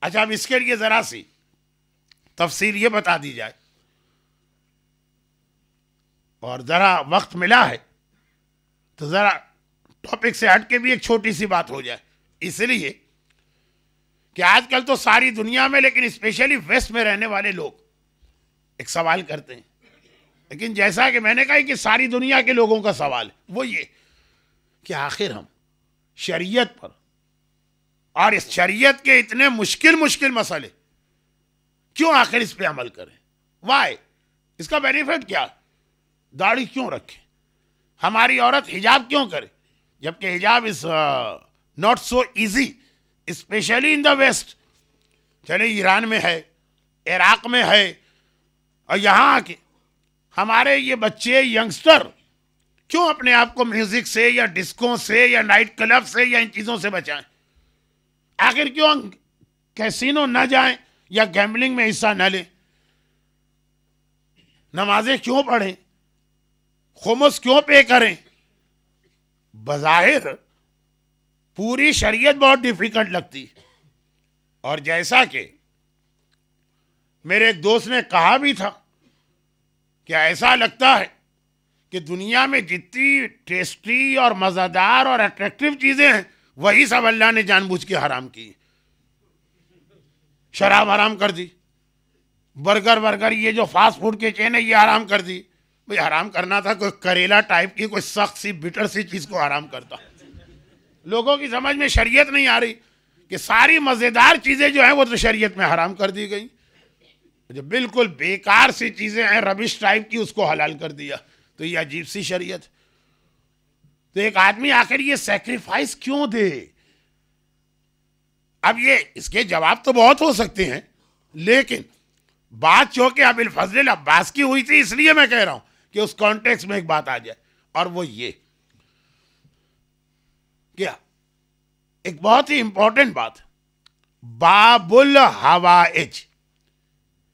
اچھا اب اس کے لیے ذرا سی تفصیل یہ بتا دی جائے, اور ذرا وقت ملا ہے تو ذرا ٹاپک سے ہٹ کے بھی ایک چھوٹی سی بات ہو جائے. اس لیے کہ آج کل تو ساری دنیا میں لیکن اسپیشلی ویسٹ میں رہنے والے لوگ ایک سوال کرتے ہیں, لیکن جیسا کہ میں نے کہا کہ ساری دنیا کے لوگوں کا سوال وہ یہ کہ آخر ہم شریعت پر اور اس شریعت کے اتنے مشکل مسئلے کیوں آخر اس پہ عمل کریں؟ وائی؟ اس کا بینیفٹ کیا؟ داڑھی کیوں رکھیں؟ ہماری عورت حجاب کیوں کرے جبکہ حجاب is not so easy especially in the west. چلے ایران میں ہے, عراق میں ہے, اور یہاں کے ہمارے یہ بچے ینگسٹر کیوں اپنے آپ کو میوزک سے یا ڈسکو سے یا نائٹ کلب سے یا ان چیزوں سے بچائیں؟ آخر کیوں کیسینو نہ جائیں یا گیمبلنگ میں حصہ نہ لیں؟ نمازیں کیوں پڑھیں؟ خمس کیوں پے کریں؟ بظاہر پوری شریعت بہت ڈیفیکلٹ لگتی, اور جیسا کہ میرے ایک دوست نے کہا بھی تھا کہ ایسا لگتا ہے کہ دنیا میں جتنی ٹیسٹی اور مزیدار اور اٹریکٹیو چیزیں ہیں وہی سب اللہ نے جان بوجھ کے حرام کی. شراب حرام کر دی, برگر یہ جو فاسٹ فوڈ کے چین ہے یہ حرام کر دی. بھئی حرام کرنا تھا کوئی کریلا ٹائپ کی کوئی سخت سی بٹر سی چیز کو حرام کرتا. لوگوں کی سمجھ میں شریعت نہیں آ رہی کہ ساری مزیدار چیزیں جو ہیں وہ تو شریعت میں حرام کر دی گئی, جو بالکل بیکار سی چیزیں ہیں ربش ٹائپ کی اس کو حلال کر دیا. تو یہ عجیب سی شریعت. تو ایک آدمی آخر یہ سیکریفائس کیوں دے؟ اب یہ اس کے جواب تو بہت ہو سکتے ہیں, لیکن بات چونکہ ابو الفضل العباس کی ہوئی تھی اس لیے میں کہہ رہا ہوں کہ اس کانٹیکس میں ایک بات آ جائے, اور وہ یہ کیا ایک بہت ہی امپورٹنٹ بات, باب الحوائج.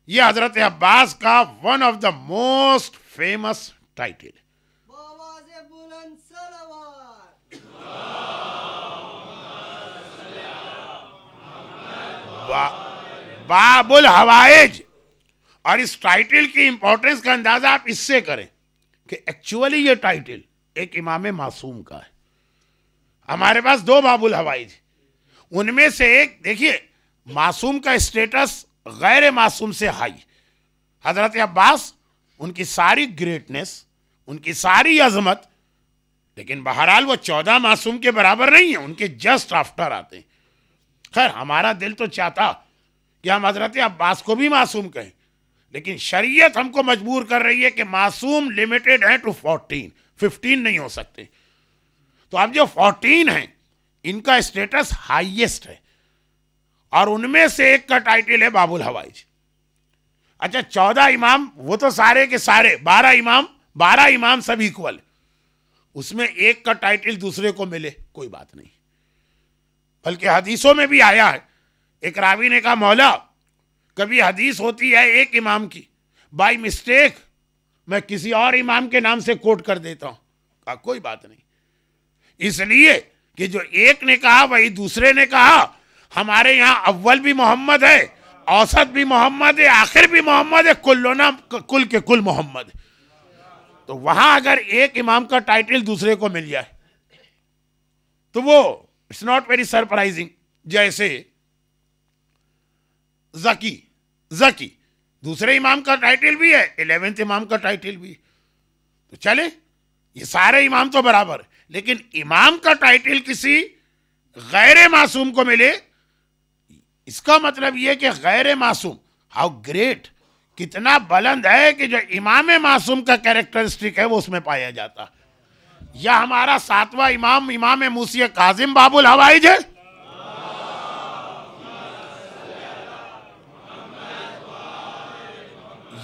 یہ حضرت عباس کا one of the most famous title. باب الحوائج. اور اس ٹائٹل کی امپورٹنس کا اندازہ آپ اس سے کریں کہ ایکچولی یہ ٹائٹل ایک امام معصوم کا ہے. ہمارے پاس دو باب الحوائج, ان میں سے ایک دیکھیے معصوم کا اسٹیٹس غیر معصوم سے ہائی. حضرت عباس ان کی ساری گریٹنس, ان کی ساری عظمت, لیکن بہرحال وہ 14 معصوم کے برابر نہیں ہیں, ان کے جسٹ آفٹر آتے ہیں. خیر ہمارا دل تو چاہتا کہ ہم حضرت عباس کو بھی معصوم کہیں, لیکن شریعت ہم کو مجبور کر رہی ہے کہ معصوم لمیٹڈ ہیں ٹو 15 نہیں ہو سکتے. تو اب جو 14 ہیں ان کا اسٹیٹس ہائیسٹ ہے, اور ان میں سے ایک کا ٹائٹل ہے باب الحوائج. اچھا 14 امام وہ تو سارے کے سارے 12 امام سب ایکول, اس میں ایک کا ٹائٹل دوسرے کو ملے کوئی بات نہیں. بلکہ حدیثوں میں بھی آیا ہے, ایک راوی نے کہا مولا کبھی حدیث ہوتی ہے ایک امام کی, بائی مسٹیک میں کسی اور امام کے نام سے کوٹ کر دیتا ہوں. کہا کوئی بات نہیں, اس لیے کہ جو ایک نے کہا وہی دوسرے نے کہا. ہمارے یہاں اول بھی محمد ہے, اوسط بھی محمد ہے, آخر بھی محمد ہے, کلنا کل کے کل محمد. تو وہاں اگر ایک امام کا ٹائٹل دوسرے کو مل جائے تو وہ اٹس ناٹ ویری سرپرائزنگ. جیسے زکی دوسرے امام کا ٹائٹل بھی ہے, 11th امام کا ٹائٹل بھی. تو چلے یہ سارے امام تو برابر, لیکن امام کا ٹائٹل کسی غیر معصوم کو ملے, اس کا مطلب یہ کہ غیر معصوم ہاؤ گریٹ, کتنا بلند ہے کہ جو امام معصوم کا کیریکٹرسٹک ہے وہ اس میں پایا جاتا. یا ہمارا 7واں امام موسی کاظم باب الحوائج ہے,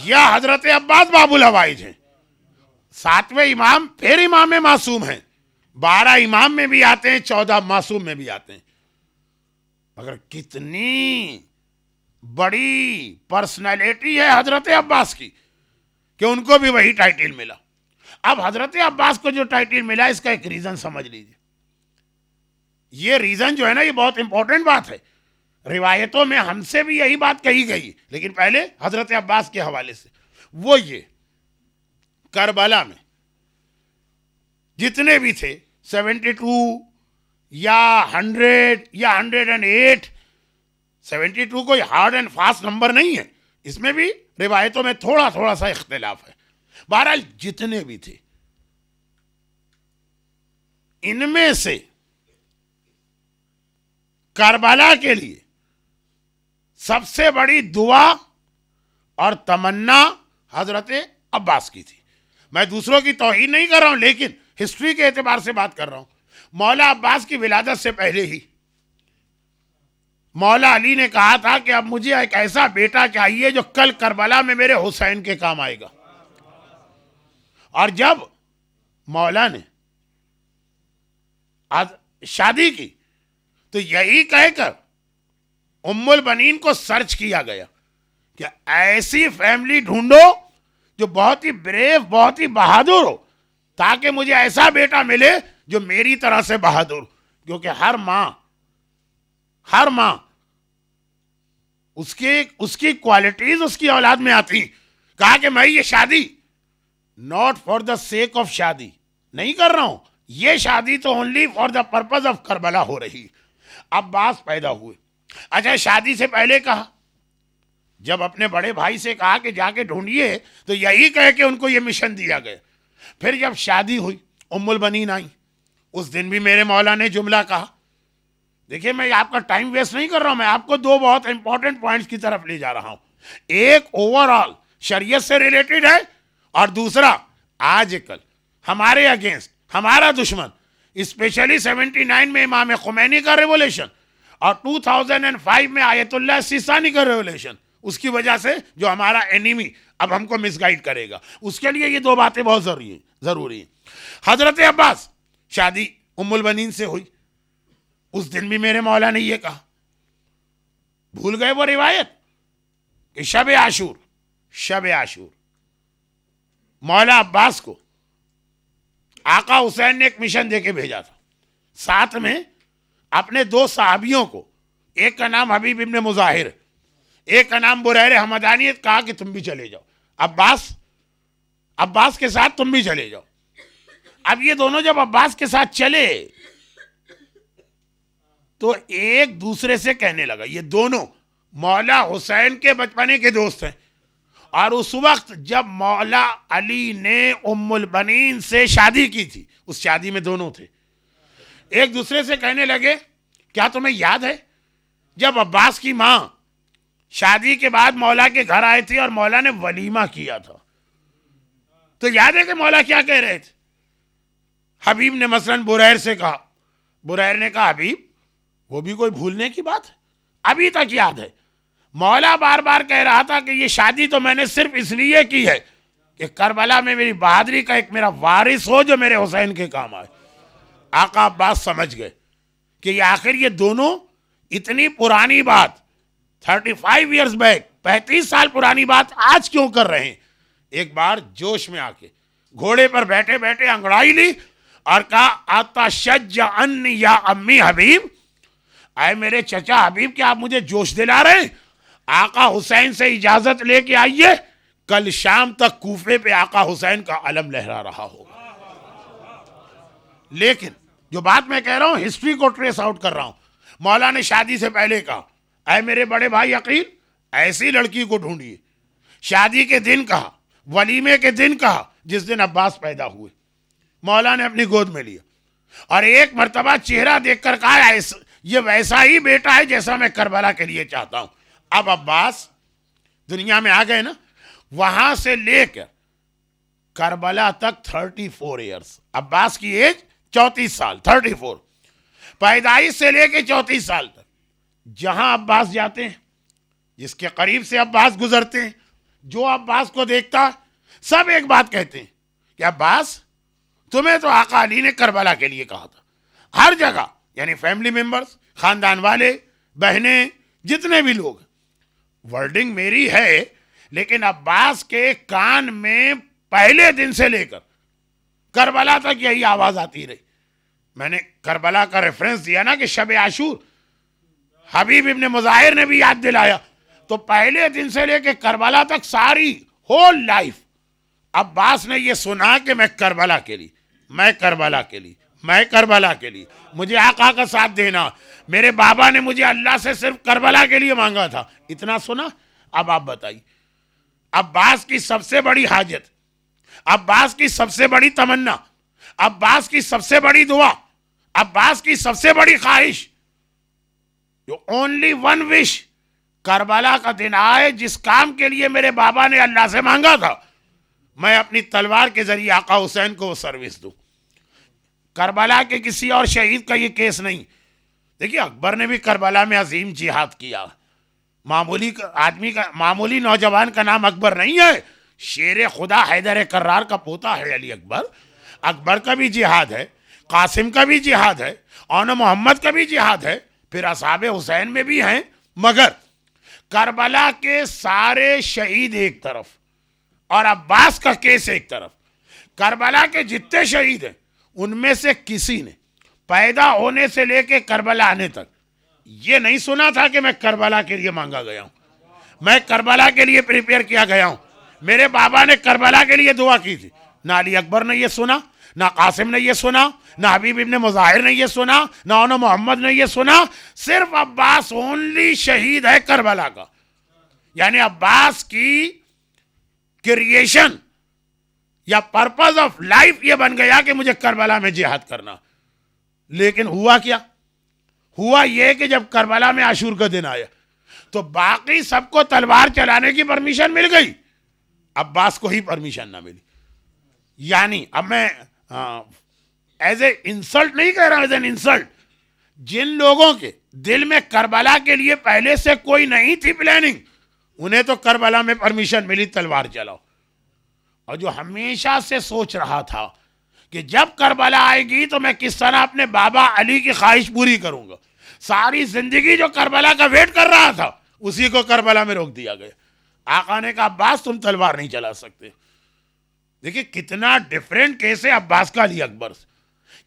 یا حضرت عباس باب الحوائج ہیں. 7ویں امام پھر امام معصوم ہیں, 12 امام میں بھی آتے ہیں, 14 معصوم میں بھی آتے ہیں. مگر کتنی بڑی پرسنالٹی ہے حضرت عباس کی کہ ان کو بھی وہی ٹائٹل ملا. اب حضرت عباس کو جو ٹائٹل ملا اس کا ایک ریزن سمجھ لیجیے. یہ ریزن جو ہے نا یہ بہت امپورٹنٹ بات ہے. روایتوں میں ہم سے بھی یہی بات کہی گئی, لیکن پہلے حضرت عباس کے حوالے سے. وہ یہ کربلا میں جتنے بھی تھے 72 یا 100 یا 108. 72 کوئی ہارڈ اینڈ فاسٹ نمبر نہیں ہے، اس میں بھی روایتوں میں تھوڑا تھوڑا سا اختلاف ہے. بہرحال جتنے بھی تھے، ان میں سے کربلا کے لیے سب سے بڑی دعا اور تمنا حضرت عباس کی تھی. میں دوسروں کی توہین نہیں کر رہا ہوں، لیکن ہسٹری کے اعتبار سے بات کر رہا ہوں. مولا عباس کی ولادت سے پہلے ہی مولا علی نے کہا تھا کہ اب مجھے ایک ایسا بیٹا چاہیے جو کل کربلا میں میرے حسین کے کام آئے گا. اور جب مولا نے شادی کی تو یہی کہہ کر ام البنین کو سرچ کیا گیا کہ ایسی فیملی ڈھونڈو جو بہت ہی بریو، بہت ہی بہادر ہو، تاکہ مجھے ایسا بیٹا ملے جو میری طرح سے بہادر. کیونکہ ہر ماں اس کی کوالٹیز اس کی اولاد میں آتی. کہا کہ میں یہ شادی not for the sake of شادی نہیں کر رہا ہوں، یہ شادی تو only for the purpose of Karbala ہو رہی. عباس پیدا ہوئے. اچھا، شادی سے پہلے کہا، جب اپنے بڑے بھائی سے کہا کہ جا کے ڈھونڈیے تو یہی کہہ کے ان کو یہ مشن دیا گیا. پھر جب شادی ہوئی، ام البنین آئی. اس دن بھی میرے مولا نے جملہ کہا. دیکھیے، میں آپ کا ٹائم ویسٹ نہیں کر رہا ہوں، میں آپ کو دو بہت امپورٹنٹ پوائنٹس کی طرف لے جا رہا ہوں. ایک اوور آل شریعت سے ریلیٹڈ ہے، اور دوسرا آج کل ہمارے اگینسٹ ہمارا دشمن، اسپیشلی 79 میں امام خمینی کا ریولیشن اور 2005 میں آیت اللہ سیستانی کا ریولیشن، اس کی وجہ سے جو ہمارا اینیمی اب ہم کو مس گائیڈ کرے گا، اس کے لیے یہ دو باتیں بہت ضروری ہیں. حضرت عباس شادی ام البنین سے ہوئی. اس دن بھی میرے مولا نے یہ کہا. بھول گئے وہ روایت کہ شب عاشور مولا عباس کو آقا حسین نے ایک مشن دے کے بھیجا تھا، ساتھ میں اپنے دو صحابیوں کو. ایک کا نام حبیب ابن مظاہر، ایک کا نام بریر حمدانی. کہا کہ تم بھی چلے جاؤ، عباس کے ساتھ تم بھی چلے جاؤ. اب یہ دونوں جب عباس کے ساتھ چلے تو ایک دوسرے سے کہنے لگا، یہ دونوں مولا حسین کے بچپنے کے دوست ہیں، اور اس وقت جب مولا علی نے ام البنین سے شادی کی تھی، اس شادی میں دونوں تھے. ایک دوسرے سے کہنے لگے، کیا تمہیں یاد ہے جب عباس کی ماں شادی کے بعد مولا کے گھر آئے تھے اور مولا نے ولیمہ کیا تھا؟ تو یاد ہے کہ مولا کیا کہہ رہے تھے؟ حبیب نے مثلاً بریر سے کہا. بریر نے کہا، حبیب وہ بھی کوئی بھولنے کی بات ہے، ابھی تک یاد ہے. مولا بار بار کہہ رہا تھا کہ یہ شادی تو میں نے صرف اس لیے کی ہے کہ کربلا میں میری بہادری کا ایک میرا وارث ہو جو میرے حسین کے کام آئے. آقا عباس سمجھ گئے کہ یہ آخر یہ دونوں اتنی پرانی بات 35 ایئرز بیک، 35 سال پرانی بات آج کیوں کر رہے ہیں. ایک بار جوش میں آ کے گھوڑے پر بیٹھے بیٹھے انگڑائی لی اور کہا، اتشجعنی یا امی حبیب، اے میرے چچا حبیب، کیا آپ مجھے جوش دلا رہے ہیں؟ آقا حسین سے اجازت لے کے آئیے، کل شام تک کوفے پہ آقا حسین کا علم لہرا رہا ہوگا. لیکن جو بات میں کہہ رہا ہوں ہسٹری کو ٹریس آؤٹ کر رہا ہوں. مولا نے شادی سے پہلے کہا، اے میرے بڑے بھائی عقیل، ایسی لڑکی کو ڈھونڈیے. شادی کے دن کہا، ولیمے کے دن کہا، جس دن عباس پیدا ہوئے. مولا نے اپنی گود میں لیا اور ایک مرتبہ چہرہ دیکھ کر کہا، یہ ویسا ہی بیٹا ہے جیسا میں کربلا کے لیے چاہتا ہوں. اب عباس دنیا میں آ گئے نا، وہاں سے لے کر کربلا تک 34 ایئرز. عباس کی ایج 34 سال، 34. پیدائش سے لے کے 34 سال تک جہاں عباس جاتے ہیں، جس کے قریب سے عباس گزرتے ہیں، جو عباس کو دیکھتا سب ایک بات کہتے ہیں کہ عباس، تمہیں تو آقا علی نے کربلا کے لیے کہا تھا. ہر جگہ یعنی فیملی ممبرز، خاندان والے، بہنیں، جتنے بھی لوگ، ورڈنگ میری ہے، لیکن عباس کے کان میں پہلے دن سے لے کر کربلا تک یہی آواز آتی رہی. میں نے کربلا کا ریفرنس دیا نا کہ شب عاشور، حبیب ابن مظاہر نے بھی یاد دلایا. تو پہلے دن سے لے کے کربلا تک ساری ہول لائف عباس نے یہ سنا کہ میں کربلا کے لیے. میں کربلا کے لیے، میں کربلا کے لیے مجھے آقا کا ساتھ دینا. میرے بابا نے مجھے اللہ سے صرف کربلا کے لیے مانگا تھا. اتنا سنا. اب آپ بتائیے، عباس کی سب سے بڑی حاجت، عباس کی سب سے بڑی تمنا، عباس کی سب سے بڑی دعا، عباس کی سب سے بڑی خواہش، جو اونلی ون وش، کربلا کا دن آئے جس کام کے لیے میرے بابا نے اللہ سے مانگا تھا، میں اپنی تلوار کے ذریعے آقا حسین کو وہ سروس دوں. کربلا کے کسی اور شہید کا یہ کیس نہیں. دیکھیے اکبر نے بھی کربلا میں عظیم جہاد کیا. معمولی آدمی کا، معمولی نوجوان کا نام اکبر نہیں ہے. شیر خدا حیدر کرار کا پوتا ہے علی اکبر. اکبر کا بھی جہاد ہے، قاسم کا بھی جہاد ہے، اور محمد کا بھی جہاد ہے، پھر اصحاب حسین میں بھی ہیں. مگر کربلا کے سارے شہید ایک طرف اور عباس کا کیس ایک طرف. کربلا کے جتنے شہید ہیں ان میں سے کسی نے پیدا ہونے سے لے کے کربلا آنے تک یہ نہیں سنا تھا کہ میں کربلا کے لیے مانگا گیا ہوں، میں کربلا کے لیے پریپیئر کیا گیا ہوں، میرے بابا نے کربلا کے لیے دعا کی تھی. نہ علی اکبر نے یہ سنا، نہ قاسم نے یہ سنا، نہ حبیب ابن مظاہر نے یہ سنا، نہ محمد نے یہ سنا. صرف عباس اونلی شہید ہے کربلا کا. یعنی عباس کی کریشن یا پرپز آف لائف یہ بن گیا کہ مجھے کربلا میں جہاد کرنا. لیکن ہوا کیا؟ ہوا یہ کہ جب کربلا میں عاشور کا دن آیا تو باقی سب کو تلوار چلانے کی پرمیشن مل گئی، عباس کو ہی پرمیشن نہ ملی. یعنی اب میں ایز اے انسلٹ نہیں کہہ رہا، ایز این انسلٹ، جن لوگوں کے دل میں کربلا کے لیے پہلے سے کوئی نہیں تھی پلاننگ، انہیں تو کربلا میں پرمیشن ملی تلوار چلاؤ. اور جو ہمیشہ سے سوچ رہا تھا کہ جب کربلا آئے گی تو میں کس طرح اپنے بابا علی کی خواہش پوری کروں گا، ساری زندگی جو کربلا کا ویٹ کر رہا تھا اسی کو کربلا میں روک دیا گیا. آقا نے کہا عباس تم تلوار نہیں چلا سکتے. دیکھیں کتنا ڈیفرنٹ کیس ہے عباس کا علی اکبر سے،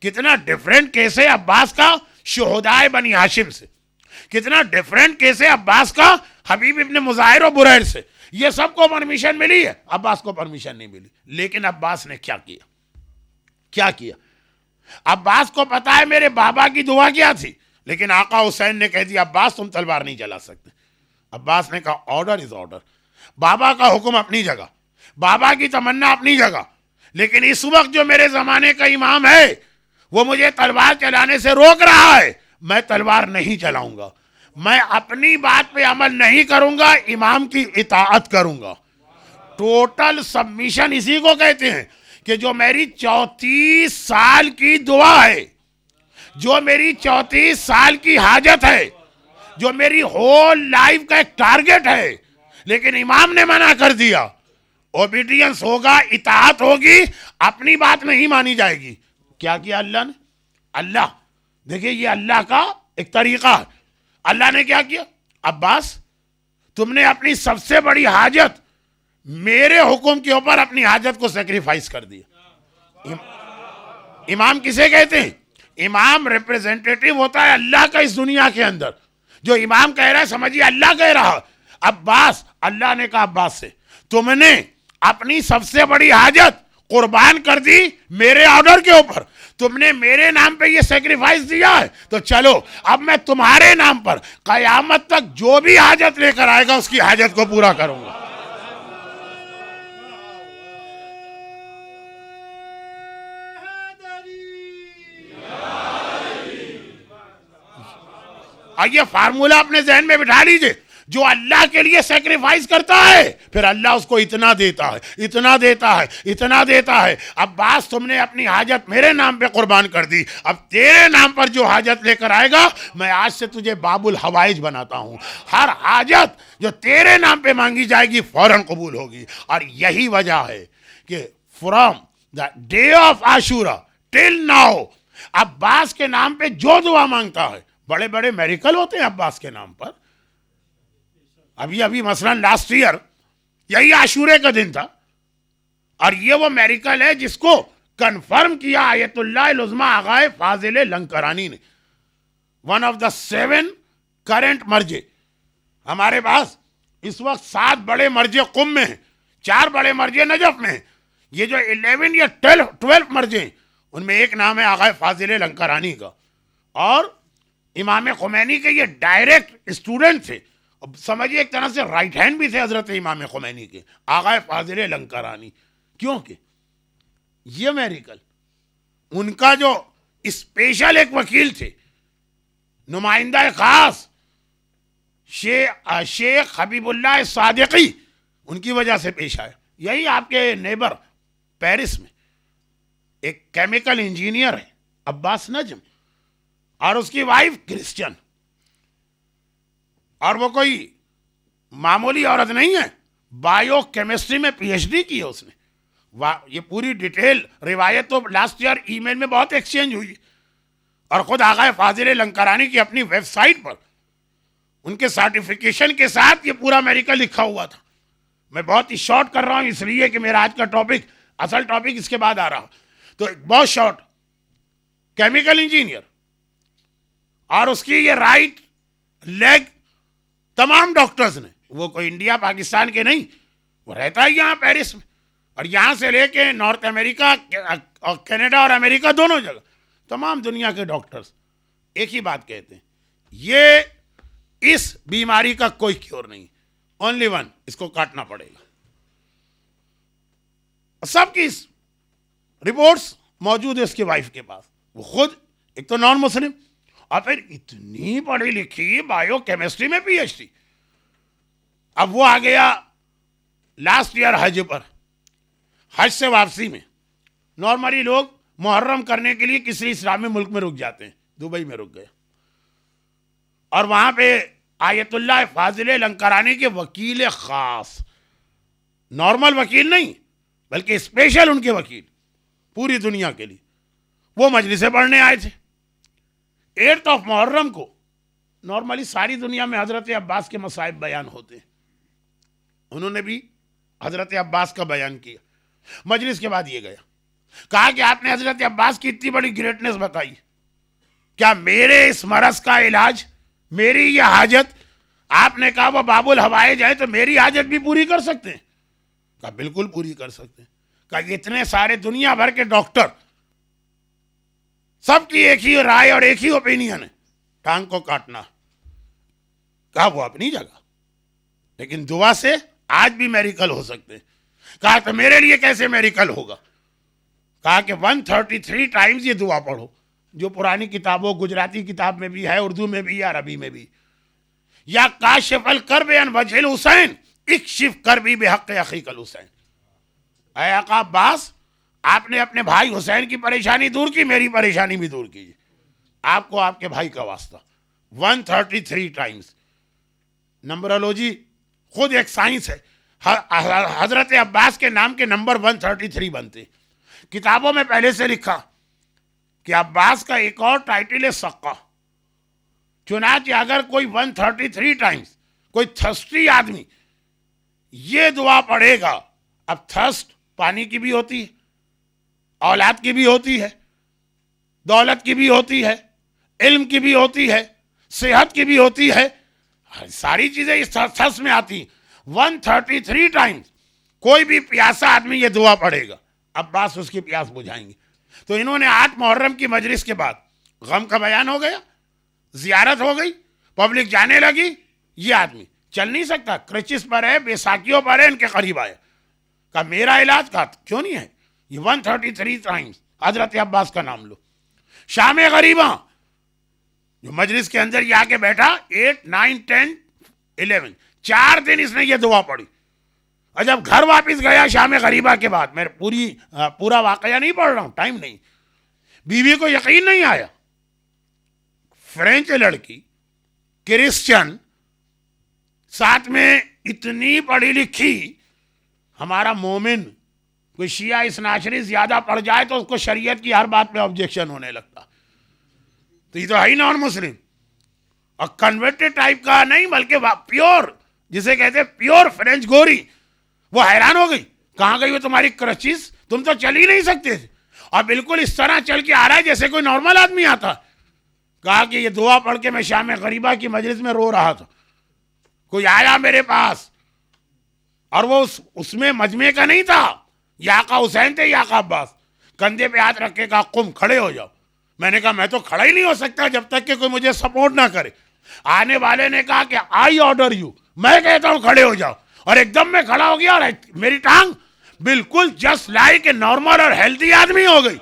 کتنا ڈیفرنٹ کیس ہے عباس کا شہدائے بنی ہاشم سے، کتنا ڈیفرنٹ کیس ہے عباس کا حبیب ابن مظاہر و بریر سے. یہ سب کو پرمیشن ملی ہے، عباس کو پرمیشن نہیں ملی. لیکن عباس نے کیا کیا؟ کیا کیا؟ عباس کو پتا ہے میرے بابا کی دعا کیا تھی، لیکن آقا حسین نے کہہ دیا عباس تم تلوار نہیں چلا سکتے. عباس نے کہا آرڈر از آرڈر. بابا کا حکم اپنی جگہ، بابا کی تمنا اپنی جگہ، لیکن اس وقت جو میرے زمانے کا امام ہے وہ مجھے تلوار چلانے سے روک رہا ہے. میں تلوار نہیں چلاؤں گا، میں اپنی بات پہ عمل نہیں کروں گا، امام کی اطاعت کروں گا. ٹوٹل سبمیشن اسی کو کہتے ہیں کہ جو میری 34 سال کی دعا ہے، جو میری 34 سال کی حاجت ہے، جو میری ہول لائف کا ایک ٹارگٹ ہے، لیکن امام نے منع کر دیا. اوبیڈینس ہوگا، اطاعت ہوگی، اپنی بات نہیں مانی جائے گی. کیا کیا اللہ نے؟ اللہ دیکھیں یہ اللہ کا ایک طریقہ ہے. اللہ نے کیا کیا؟ عباس تم نے اپنی سب سے بڑی حاجت میرے حکم کے اوپر اپنی حاجت کو سیکریفائز کر دیا. امام کسے کہتے ہیں؟ امام ریپریزنٹیٹیو ہوتا ہے اللہ کا اس دنیا کے اندر. جو امام کہہ رہا ہے سمجھیے اللہ کہہ رہا. عباس، اللہ نے کہا عباس سے تم نے اپنی سب سے بڑی حاجت قربان کر دی میرے آرڈر کے اوپر، تم نے میرے نام پہ یہ سیکریفائز دیا ہے، تو چلو اب میں تمہارے نام پر قیامت تک جو بھی حاجت لے کر آئے گا اس کی حاجت کو پورا کروں گا. اور یہ فارمولہ اپنے ذہن میں بٹھا لیجئے، جو اللہ کے لیے سیکریفائز کرتا ہے پھر اللہ اس کو اتنا دیتا ہے، اتنا دیتا ہے، اتنا دیتا ہے. عباس تم نے اپنی حاجت میرے نام پہ قربان کر دی، اب تیرے نام پر جو حاجت لے کر آئے گا میں آج سے تجھے باب الحوائج بناتا ہوں. ہر حاجت جو تیرے نام پہ مانگی جائے گی فوراً قبول ہوگی. اور یہی وجہ ہے کہ from the day of Ashura till now Abbas کے نام پہ جو دعا مانگتا ہے، بڑے بڑے میریکل ہوتے ہیں عباس کے نام پر. ابھی مثلا لاسٹ ایئر یہی عاشورے کا دن تھا، اور یہ وہ میریکل ہے جس کو کنفرم کیا آیت اللہ العظمی آغائے فاضل لنکرانی نے. ون آف دا 7 کرنٹ مرجے. ہمارے پاس اس وقت 7 بڑے مرجے قم میں ہیں، 4 بڑے مرجے نجف میں ہیں. یہ جو 11 یا 12 مرجے ہیں ان میں ایک نام ہے آغا فاضل لنکرانی کا، اور امام خمینی کے یہ ڈائریکٹ اسٹوڈنٹ تھے، سمجھیے ایک طرح سے رائٹ ہینڈ بھی تھے حضرت امام خمینی کے، آغا فاضل لنکرانی. کیونکہ یہ میریکل ان کا جو اسپیشل ایک وکیل تھے، نمائندہ خاص شیخ حبیب اللہ صادقی، ان کی وجہ سے پیش آیا. یہی آپ کے نیبر پیرس میں ایک کیمیکل انجینئر ہے عباس نجم، اور اس کی وائف کرسچن، اور وہ کوئی معمولی عورت نہیں ہے، بایو کیمسٹری میں پی ایچ ڈی کی ہے اس نے. یہ پوری ڈیٹیل روایت تو لاسٹ ایئر ای میل میں بہت ایکسچینج ہوئی، اور خود آغا فاضل لنکرانی کی اپنی ویب سائٹ پر ان کے سرٹیفکیشن کے ساتھ یہ پورا میریکل لکھا ہوا تھا. میں بہت ہی شارٹ کر رہا ہوں اس لیے کہ میرا آج کا ٹاپک، اصل ٹاپک اس کے بعد آ رہا، تو بہت شارٹ. کیمیکل انجینئر، اور اس کی یہ رائٹ لیگ تمام ڈاکٹرز نے، وہ کوئی انڈیا پاکستان کے نہیں، وہ رہتا ہے یہاں پیرس میں، اور یہاں سے لے کے نارتھ امریکہ اور کینیڈا اور امریکہ دونوں جگہ تمام دنیا کے ڈاکٹرز ایک ہی بات کہتے ہیں، یہ اس بیماری کا کوئی کیور نہیں، اونلی ون، اس کو کاٹنا پڑے گا. سب کی رپورٹس موجود ہے اس کی وائف کے پاس. وہ خود ایک تو نان مسلم، اور پھر اتنی پڑھی لکھی، بایو کیمسٹری میں پی ایچ ڈی. اب وہ آ گیا لاسٹ ایئر حج پر، حج سے واپسی میں نارملی لوگ محرم کرنے کے لیے کسی اسلامی ملک میں رک جاتے ہیں، دبئی میں رک گئے، اور وہاں پہ آیت اللہ فاضل لنکرانی کے وکیل خاص، نارمل وکیل نہیں بلکہ اسپیشل ان کے وکیل پوری دنیا کے لیے، وہ مجلسیں پڑھنے آئے تھے. 8 محرم کو نارملی ساری دنیا میں حضرت عباس کے مصائب بیان ہوتے ہیں، انہوں نے بھی حضرت عباس کا بیان کیا. مجلس کے بعد یہ گیا، کہا کہ آپ نے حضرت عباس کی اتنی بڑی گریٹنس بتائی، کیا میرے اس مرض کا علاج، میری یہ حاجت، آپ نے کہا وہ باب الحوائج ہے تو میری حاجت بھی پوری کر سکتے ہیں؟ کہا بالکل پوری کر سکتے ہیں. کہا اتنے سارے دنیا بھر کے ڈاکٹر، سب کی ایک ہی رائے اور ایک ہی اوپینین ہے، ٹانگ کو کاٹنا. کہا وہ اپنی جگہ، لیکن دعا سے آج بھی میریکل ہو سکتے ہیں. کہا تو میرے لیے کیسے میریکل ہوگا؟ کہا کہ 133 ٹائمز یہ دعا پڑھو، جو پرانی کتابوں، گجراتی کتاب میں بھی ہے، اردو میں بھی ہے، عربی میں بھی. یا کاشف الکرب عن وجہ الحسین اکشف کربی بحق اخیک الحسین. اے آقا عباس، آپ نے اپنے بھائی حسین کی پریشانی دور کی، میری پریشانی بھی دور کیجیے، آپ کو آپ کے بھائی کا واسطہ. 133 ٹائمز. نمبرولوجی خود ایک سائنس ہے، حضرت عباس کے نام کے نمبر 133 بنتے. کتابوں میں پہلے سے لکھا کہ عباس کا ایک اور ٹائٹل ہے سقہ. چنانچہ اگر کوئی 133 ٹائمز کوئی تھرسٹی آدمی یہ دعا پڑھے گا، اب تھرسٹ پانی کی بھی ہوتی ہے، اولاد کی بھی ہوتی ہے، دولت کی بھی ہوتی ہے، علم کی بھی ہوتی ہے، صحت کی بھی ہوتی ہے، ساری چیزیں اس تھرسٹ میں آتی ہیں. 133 ٹائمز کوئی بھی پیاسا آدمی یہ دعا پڑھے گا، عباس اس کی پیاس بجھائیں گے. تو انہوں نے 8 محرم کی مجلس کے بعد غم کا بیان ہو گیا، زیارت ہو گئی، پبلک جانے لگی. یہ آدمی چل نہیں سکتا، کرچس پر ہے، بیساکھیوں پر ہے، ان کے قریب آیا، کہا میرا علاج کا کیوں نہیں ہے؟ یہ 133 ٹائمز حضرت عباس کا نام لو. شام غریباں جو مجلس کے اندر یہ آ کے بیٹھا، 8, 9, 10, 11 4 دن اس نے یہ دعا پڑھی. اور جب گھر واپس گیا شام غریبہ کے بعد، میں پورا واقعہ نہیں پڑھ رہا ہوں، ٹائم نہیں، بیوی کو یقین نہیں آیا، فرینچ لڑکی، کرسچن، ساتھ میں اتنی پڑھی لکھی. ہمارا مومن کوئی شیعہ اثناعشری زیادہ پڑھ جائے تو اس کو شریعت کی ہر بات پہ آبجیکشن ہونے لگتا. تو یہ تو ہے ہی نان مسلم، اور کنورٹڈ ٹائپ کا نہیں بلکہ پیور، جسے کہتے ہیں پیور فرینچ گوری. وہ حیران ہو گئی، کہاں گئی وہ تمہاری کرچیز، تم تو چل ہی نہیں سکتے تھے، اور بالکل اس طرح چل کے آ رہا ہے جیسے کوئی نارمل آدمی آتا. کہا کہ یہ دعا پڑھ کے میں شام غریبہ کی مجلس میں رو رہا تھا، کوئی آیا میرے پاس، اور وہ اس میں مجمع کا نہیں تھا، یا آقا حسین تھے یا آقا عباس. کندھے پہ ہاتھ رکھ کے کہا قم، کھڑے ہو جاؤ. میں نے کہا میں تو کھڑا ہی نہیں ہو سکتا جب تک کہ کوئی مجھے سپورٹ نہ کرے. آنے والے نے کہا کہ آئی آرڈر یو، میں کہتا ہوں کھڑے ہو جاؤ، اور ایک دم میں کھڑا ہو گیا اور میری ٹانگ بالکل جسٹ لائک اے نارمل اور ہیلتھی آدمی ہو گئی.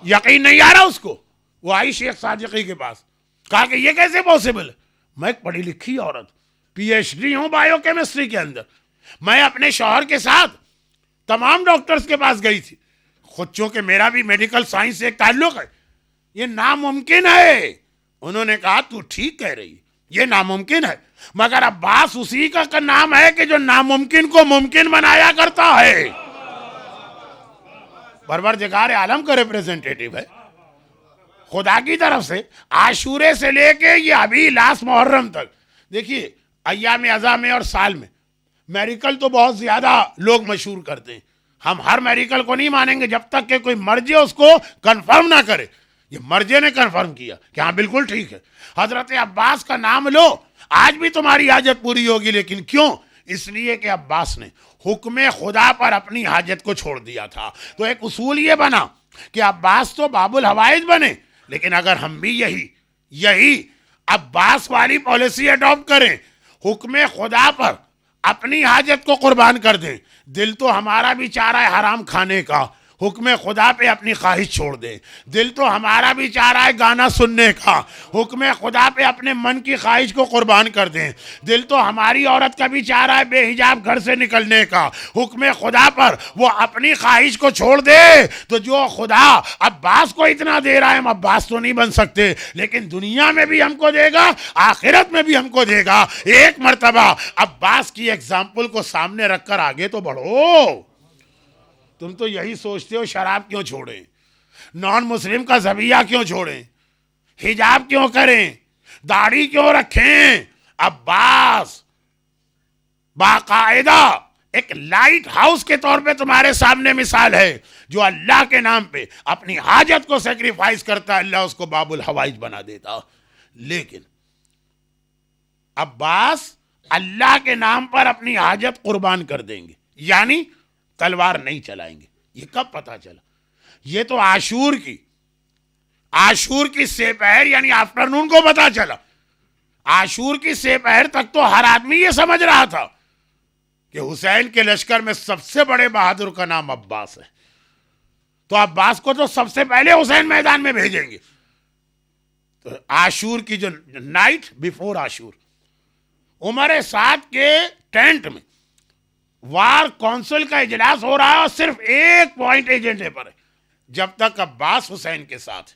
یقین نہیں آ رہا اس کو. وہ آئی شیخ صادقی کے پاس، کہا کہ یہ کیسے پاسبل ہے؟ میں ایک پڑھی لکھی عورت، پی ایچ ڈی ہوں بایو کیمسٹری کے اندر. میں اپنے شوہر کے ساتھ تمام ڈاکٹرز کے پاس گئی تھی، خود چونکہ میرا بھی میڈیکل سائنس سے ایک تعلق ہے. یہ ناممکن ہے. انہوں نے کہا تو ٹھیک کہہ رہی ہے، یہ ناممکن ہے، مگر عباس اسی کا نام ہے کہ جو ناممکن کو ممکن بنایا کرتا ہے. پروردگار عالم کا ریپریزنٹیٹیو ہے خدا کی طرف سے. عاشورے سے لے کے یہ ابھی لاسٹ محرم تک دیکھیے، ایام اعظام اور سال میں میریکل تو بہت زیادہ لوگ مشہور کرتے ہیں. ہم ہر میریکل کو نہیں مانیں گے جب تک کہ کوئی مرجع اس کو کنفرم نہ کرے. یہ مرجع نے کنفرم کیا کہ ہاں بالکل ٹھیک ہے. حضرت عباس کا نام لو، آج بھی تمہاری حاجت پوری ہوگی. لیکن کیوں؟ اس لیے کہ عباس نے حکم خدا پر اپنی حاجت کو چھوڑ دیا تھا. تو ایک اصول یہ بنا کہ عباس تو باب الحوائج بنے، لیکن اگر ہم بھی یہی عباس والی پالیسی اڈاپٹ کریں، حکم خدا پر اپنی حاجت کو قربان کر دیں، دل تو ہمارا بھی چاہ رہا ہے حرام کھانے کا، حکم خدا پہ اپنی خواہش چھوڑ دیں. دل تو ہمارا بھی چاہ رہا ہے گانا سننے کا، حکم خدا پہ اپنے من کی خواہش کو قربان کر دیں. دل تو ہماری عورت کا بھی چاہ رہا ہے بے حجاب گھر سے نکلنے کا، حکم خدا پر وہ اپنی خواہش کو چھوڑ دے. تو جو خدا عباس کو اتنا دے رہا ہے، ہم عباس تو نہیں بن سکتے، لیکن دنیا میں بھی ہم کو دے گا، آخرت میں بھی ہم کو دے گا. ایک مرتبہ عباس کی ایگزامپل کو سامنے رکھ کر آگے تو بڑھو. تم تو یہی سوچتے ہو شراب کیوں چھوڑیں، نان مسلم کا ذبیحہ کیوں چھوڑیں، حجاب کیوں کریں، داڑھی کیوں رکھیں. عباس باقاعدہ ایک لائٹ ہاؤس کے طور پہ تمہارے سامنے مثال ہے. جو اللہ کے نام پہ اپنی حاجت کو سیکریفائز کرتا ہے، اللہ اس کو باب الحوائج بنا دیتا. لیکن عباس اللہ کے نام پر اپنی حاجت قربان کر دیں گے، یعنی تلوار نہیں چلائیں گے. یہ کب پتا چلا؟ یہ تو عاشور کی سے پہر یعنی آفٹرنون کو پتا چلا. عاشور کی سے پہر تک تو ہر آدمی یہ سمجھ رہا تھا کہ حسین کے لشکر میں سب سے بڑے بہادر کا نام عباس ہے، تو عباس کو تو سب سے پہلے حسین میدان میں بھیجیں گے. تو عاشور کی جو نائٹ بیفور عاشور، عمر سعد کے ٹینٹ میں وار کونسل کا اجلاس ہو رہا ہے، اور صرف ایک پوائنٹ ایجنڈے پر ہے، جب تک عباس حسین کے ساتھ.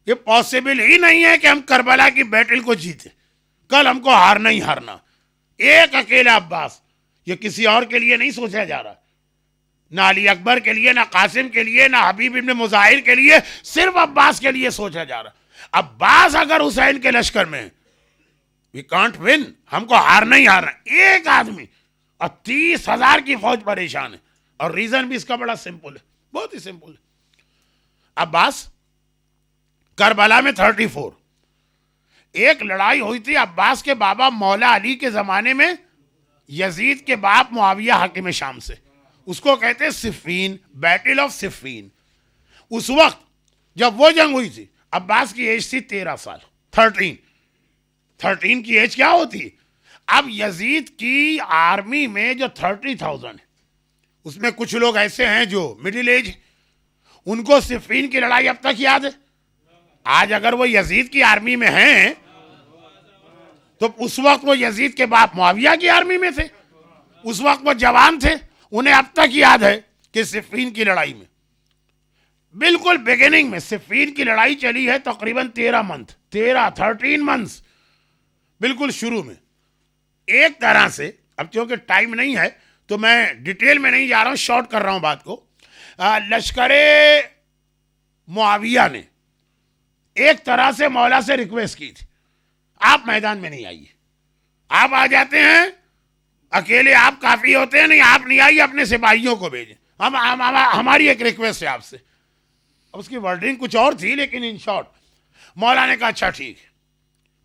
یہ پاسبل ہی نہیں ہے کہ ہم کربلا کی بیٹل کو جیتے، کل ہم کو ہارنا ہی ہارنا. ایک اکیلا عباس، یہ کسی اور کے لیے نہیں سوچا جا رہا، نہ علی اکبر کے لیے، نہ قاسم کے لیے، نہ حبیب ابن مظاہر کے لیے، صرف عباس کے لیے سوچا جا رہا. عباس اگر حسین کے لشکر میں وی کانٹ ون، ہم کو ہارنا ہی ہارنا. ایک آدمی اور 30,000 کی فوج پریشان ہے. اور ریزن بھی اس کا بڑا سمپل ہے، بہت ہی سمپل ہے. عباس کربلا میں 34 ایک لڑائی ہوئی تھی عباس کے بابا مولا علی کے زمانے میں یزید کے باپ معاویہ حاکم شام سے. اس کو کہتے ہیں صفین، بیٹل آف صفین. اس وقت جب وہ جنگ ہوئی تھی، عباس کی ایج تھی 13 سال. 13 کی ایج کیا ہوتی ہے؟ اب یزید کی آرمی میں جو 30,000 ہے، اس میں کچھ لوگ ایسے ہیں جو مڈل ایج، ان کو صفین کی لڑائی اب تک یاد ہے. آج اگر وہ یزید کی آرمی میں ہیں تو اس وقت وہ یزید کے باپ معاویہ کی آرمی میں تھے، اس وقت وہ جوان تھے، انہیں اب تک یاد ہے کہ صفین کی لڑائی میں بالکل بیگننگ میں صفین کی لڑائی چلی ہے تقریباً 13 منتھس بالکل شروع میں. ایک طرح سے اب چونکہ ٹائم نہیں ہے تو میں ڈیٹیل میں نہیں جا رہا ہوں، شارٹ کر رہا ہوں بات کو. لشکر معاویہ نے ایک طرح سے مولا سے ریکویسٹ کی تھی، آپ میدان میں نہیں آئیے، آپ آ جاتے ہیں اکیلے آپ کافی ہوتے ہیں، نہیں آپ نہیں آئیے، اپنے سپاہیوں کو بھیجیں، ہماری ایک ریکویسٹ ہے آپ سے. اب اس کی ورڈنگ کچھ اور تھی، لیکن ان شارٹ مولا نے کہا اچھا ٹھیک ہے،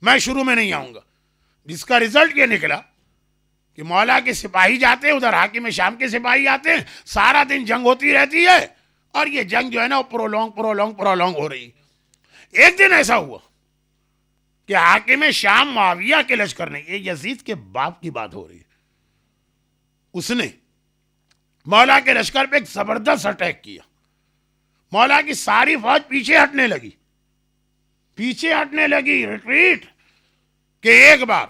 میں شروع میں نہیں آؤں گا. جس کا رزلٹ یہ نکلا کہ مولا کے سپاہی جاتے ہیں, ادھر حاکم شام کے سپاہی آتے ہیں, سارا دن جنگ ہوتی رہتی ہے, اور یہ جنگ جو ہے نا وہ پرولونگ ہو رہی. ایک دن ایسا ہوا کہ حاکم شام معاویہ کے لشکر نے, یہ یزید کے باپ کی بات ہو رہی ہے, اس نے مولا کے لشکر پہ ایک زبردست اٹیک کیا. مولا کی ساری فوج پیچھے ہٹنے لگی, ریٹریٹ. کہ ایک بار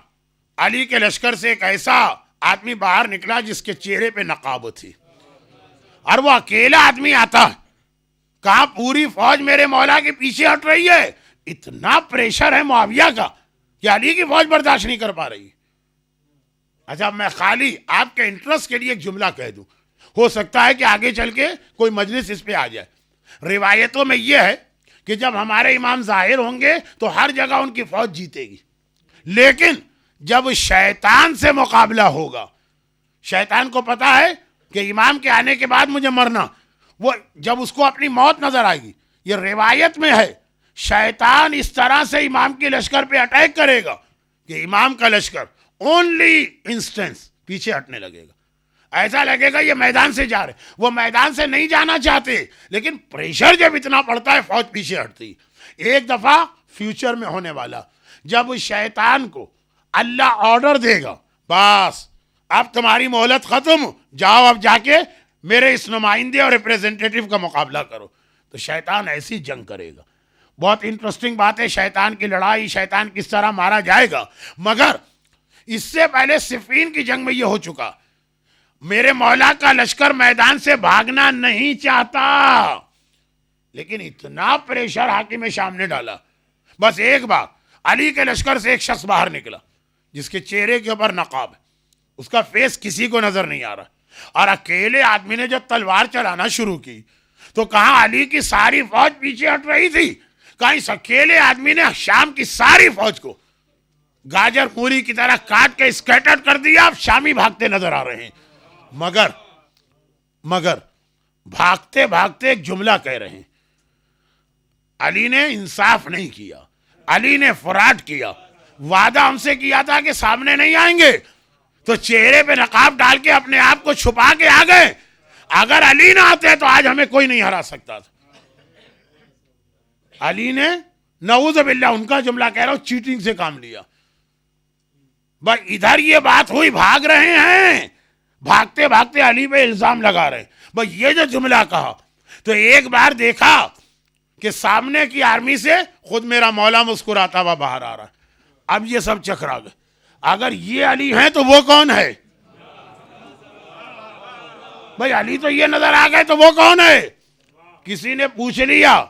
علی کے لشکر سے ایک ایسا آدمی باہر نکلا جس کے چہرے پہ نقاب تھی, اور وہ اکیلا آدمی آتا, کہاں پوری فوج میرے مولا کے پیچھے ہٹ رہی ہے, اتنا پریشر ہے معاویہ کا کہ علی کی فوج برداشت نہیں کر پا رہی. اچھا, میں خالی آپ کے انٹرسٹ کے لیے ایک جملہ کہہ دوں, ہو سکتا ہے کہ آگے چل کے کوئی مجلس اس پہ آ جائے. روایتوں میں یہ ہے کہ جب ہمارے امام ظاہر ہوں گے تو ہر جگہ ان کی فوج جیتے گی, لیکن جب شیطان سے مقابلہ ہوگا, شیطان کو پتا ہے کہ امام کے آنے کے بعد مجھے مرنا, وہ جب اس کو اپنی موت نظر آئے گی, یہ روایت میں ہے, شیطان اس طرح سے امام کے لشکر پہ اٹیک کرے گا کہ امام کا لشکر اونلی انسٹنس پیچھے ہٹنے لگے گا. ایسا لگے گا یہ میدان سے جا رہے, وہ میدان سے نہیں جانا چاہتے, لیکن پریشر جب اتنا پڑتا ہے فوج پیچھے ہٹتی. ایک دفعہ فیوچر میں ہونے والا, جب شیطان کو اللہ آرڈر دے گا, بس اب تمہاری مہلت ختم, جاؤ اب جا کے میرے اس نمائندے اور ریپریزنٹیٹیو کا مقابلہ کرو, تو شیطان ایسی جنگ کرے گا. بہت انٹرسٹنگ بات ہے شیطان کی لڑائی, شیطان کس طرح مارا جائے گا. مگر اس سے پہلے صفین کی جنگ میں یہ ہو چکا, میرے مولا کا لشکر میدان سے بھاگنا نہیں چاہتا, لیکن اتنا پریشر حاکم شام نے ڈالا. بس ایک بار علی کے لشکر سے ایک شخص باہر نکلا جس کے چہرے کے اوپر نقاب ہے, اس کا فیس کسی کو نظر نہیں آ رہا, اور اکیلے آدمی نے جب تلوار چلانا شروع کی تو کہاں علی کی ساری فوج پیچھے ہٹ رہی تھی, کہاں اس اکیلے آدمی نے شام کی ساری فوج کو گاجر پوری کی طرح کاٹ کے اسکیٹر کر دیا. اب شامی بھاگتے نظر آ رہے ہیں, مگر بھاگتے بھاگتے ایک جملہ کہہ رہے ہیں, علی نے انصاف نہیں کیا, علی نے فراڈ کیا. وعدہ ہم سے کیا تھا کہ سامنے نہیں آئیں گے, تو چہرے پہ نقاب ڈال کے اپنے آپ کو چھپا کے آ گئے. اگر علی نہ آتے تو آج ہمیں کوئی نہیں ہرا سکتا تھا. علی نے نعوذ باللہ, ان کا جملہ کہہ رہا ہوں, چیٹنگ سے کام لیا. بس ادھر یہ بات ہوئی, بھاگ رہے ہیں, بھاگتے بھاگتے علی پہ الزام لگا رہے ہیں. بس یہ جو جملہ کہا تو ایک بار دیکھا کہ سامنے کی آرمی سے خود میرا مولا مسکراتا ہوا باہر آ رہا ہے. اب یہ سب چکرا گئے, اگر یہ علی ہیں تو وہ کون ہے؟ بھائی علی تو یہ نظر آ گئے تو وہ کون ہے؟ کسی نے پوچھ لیا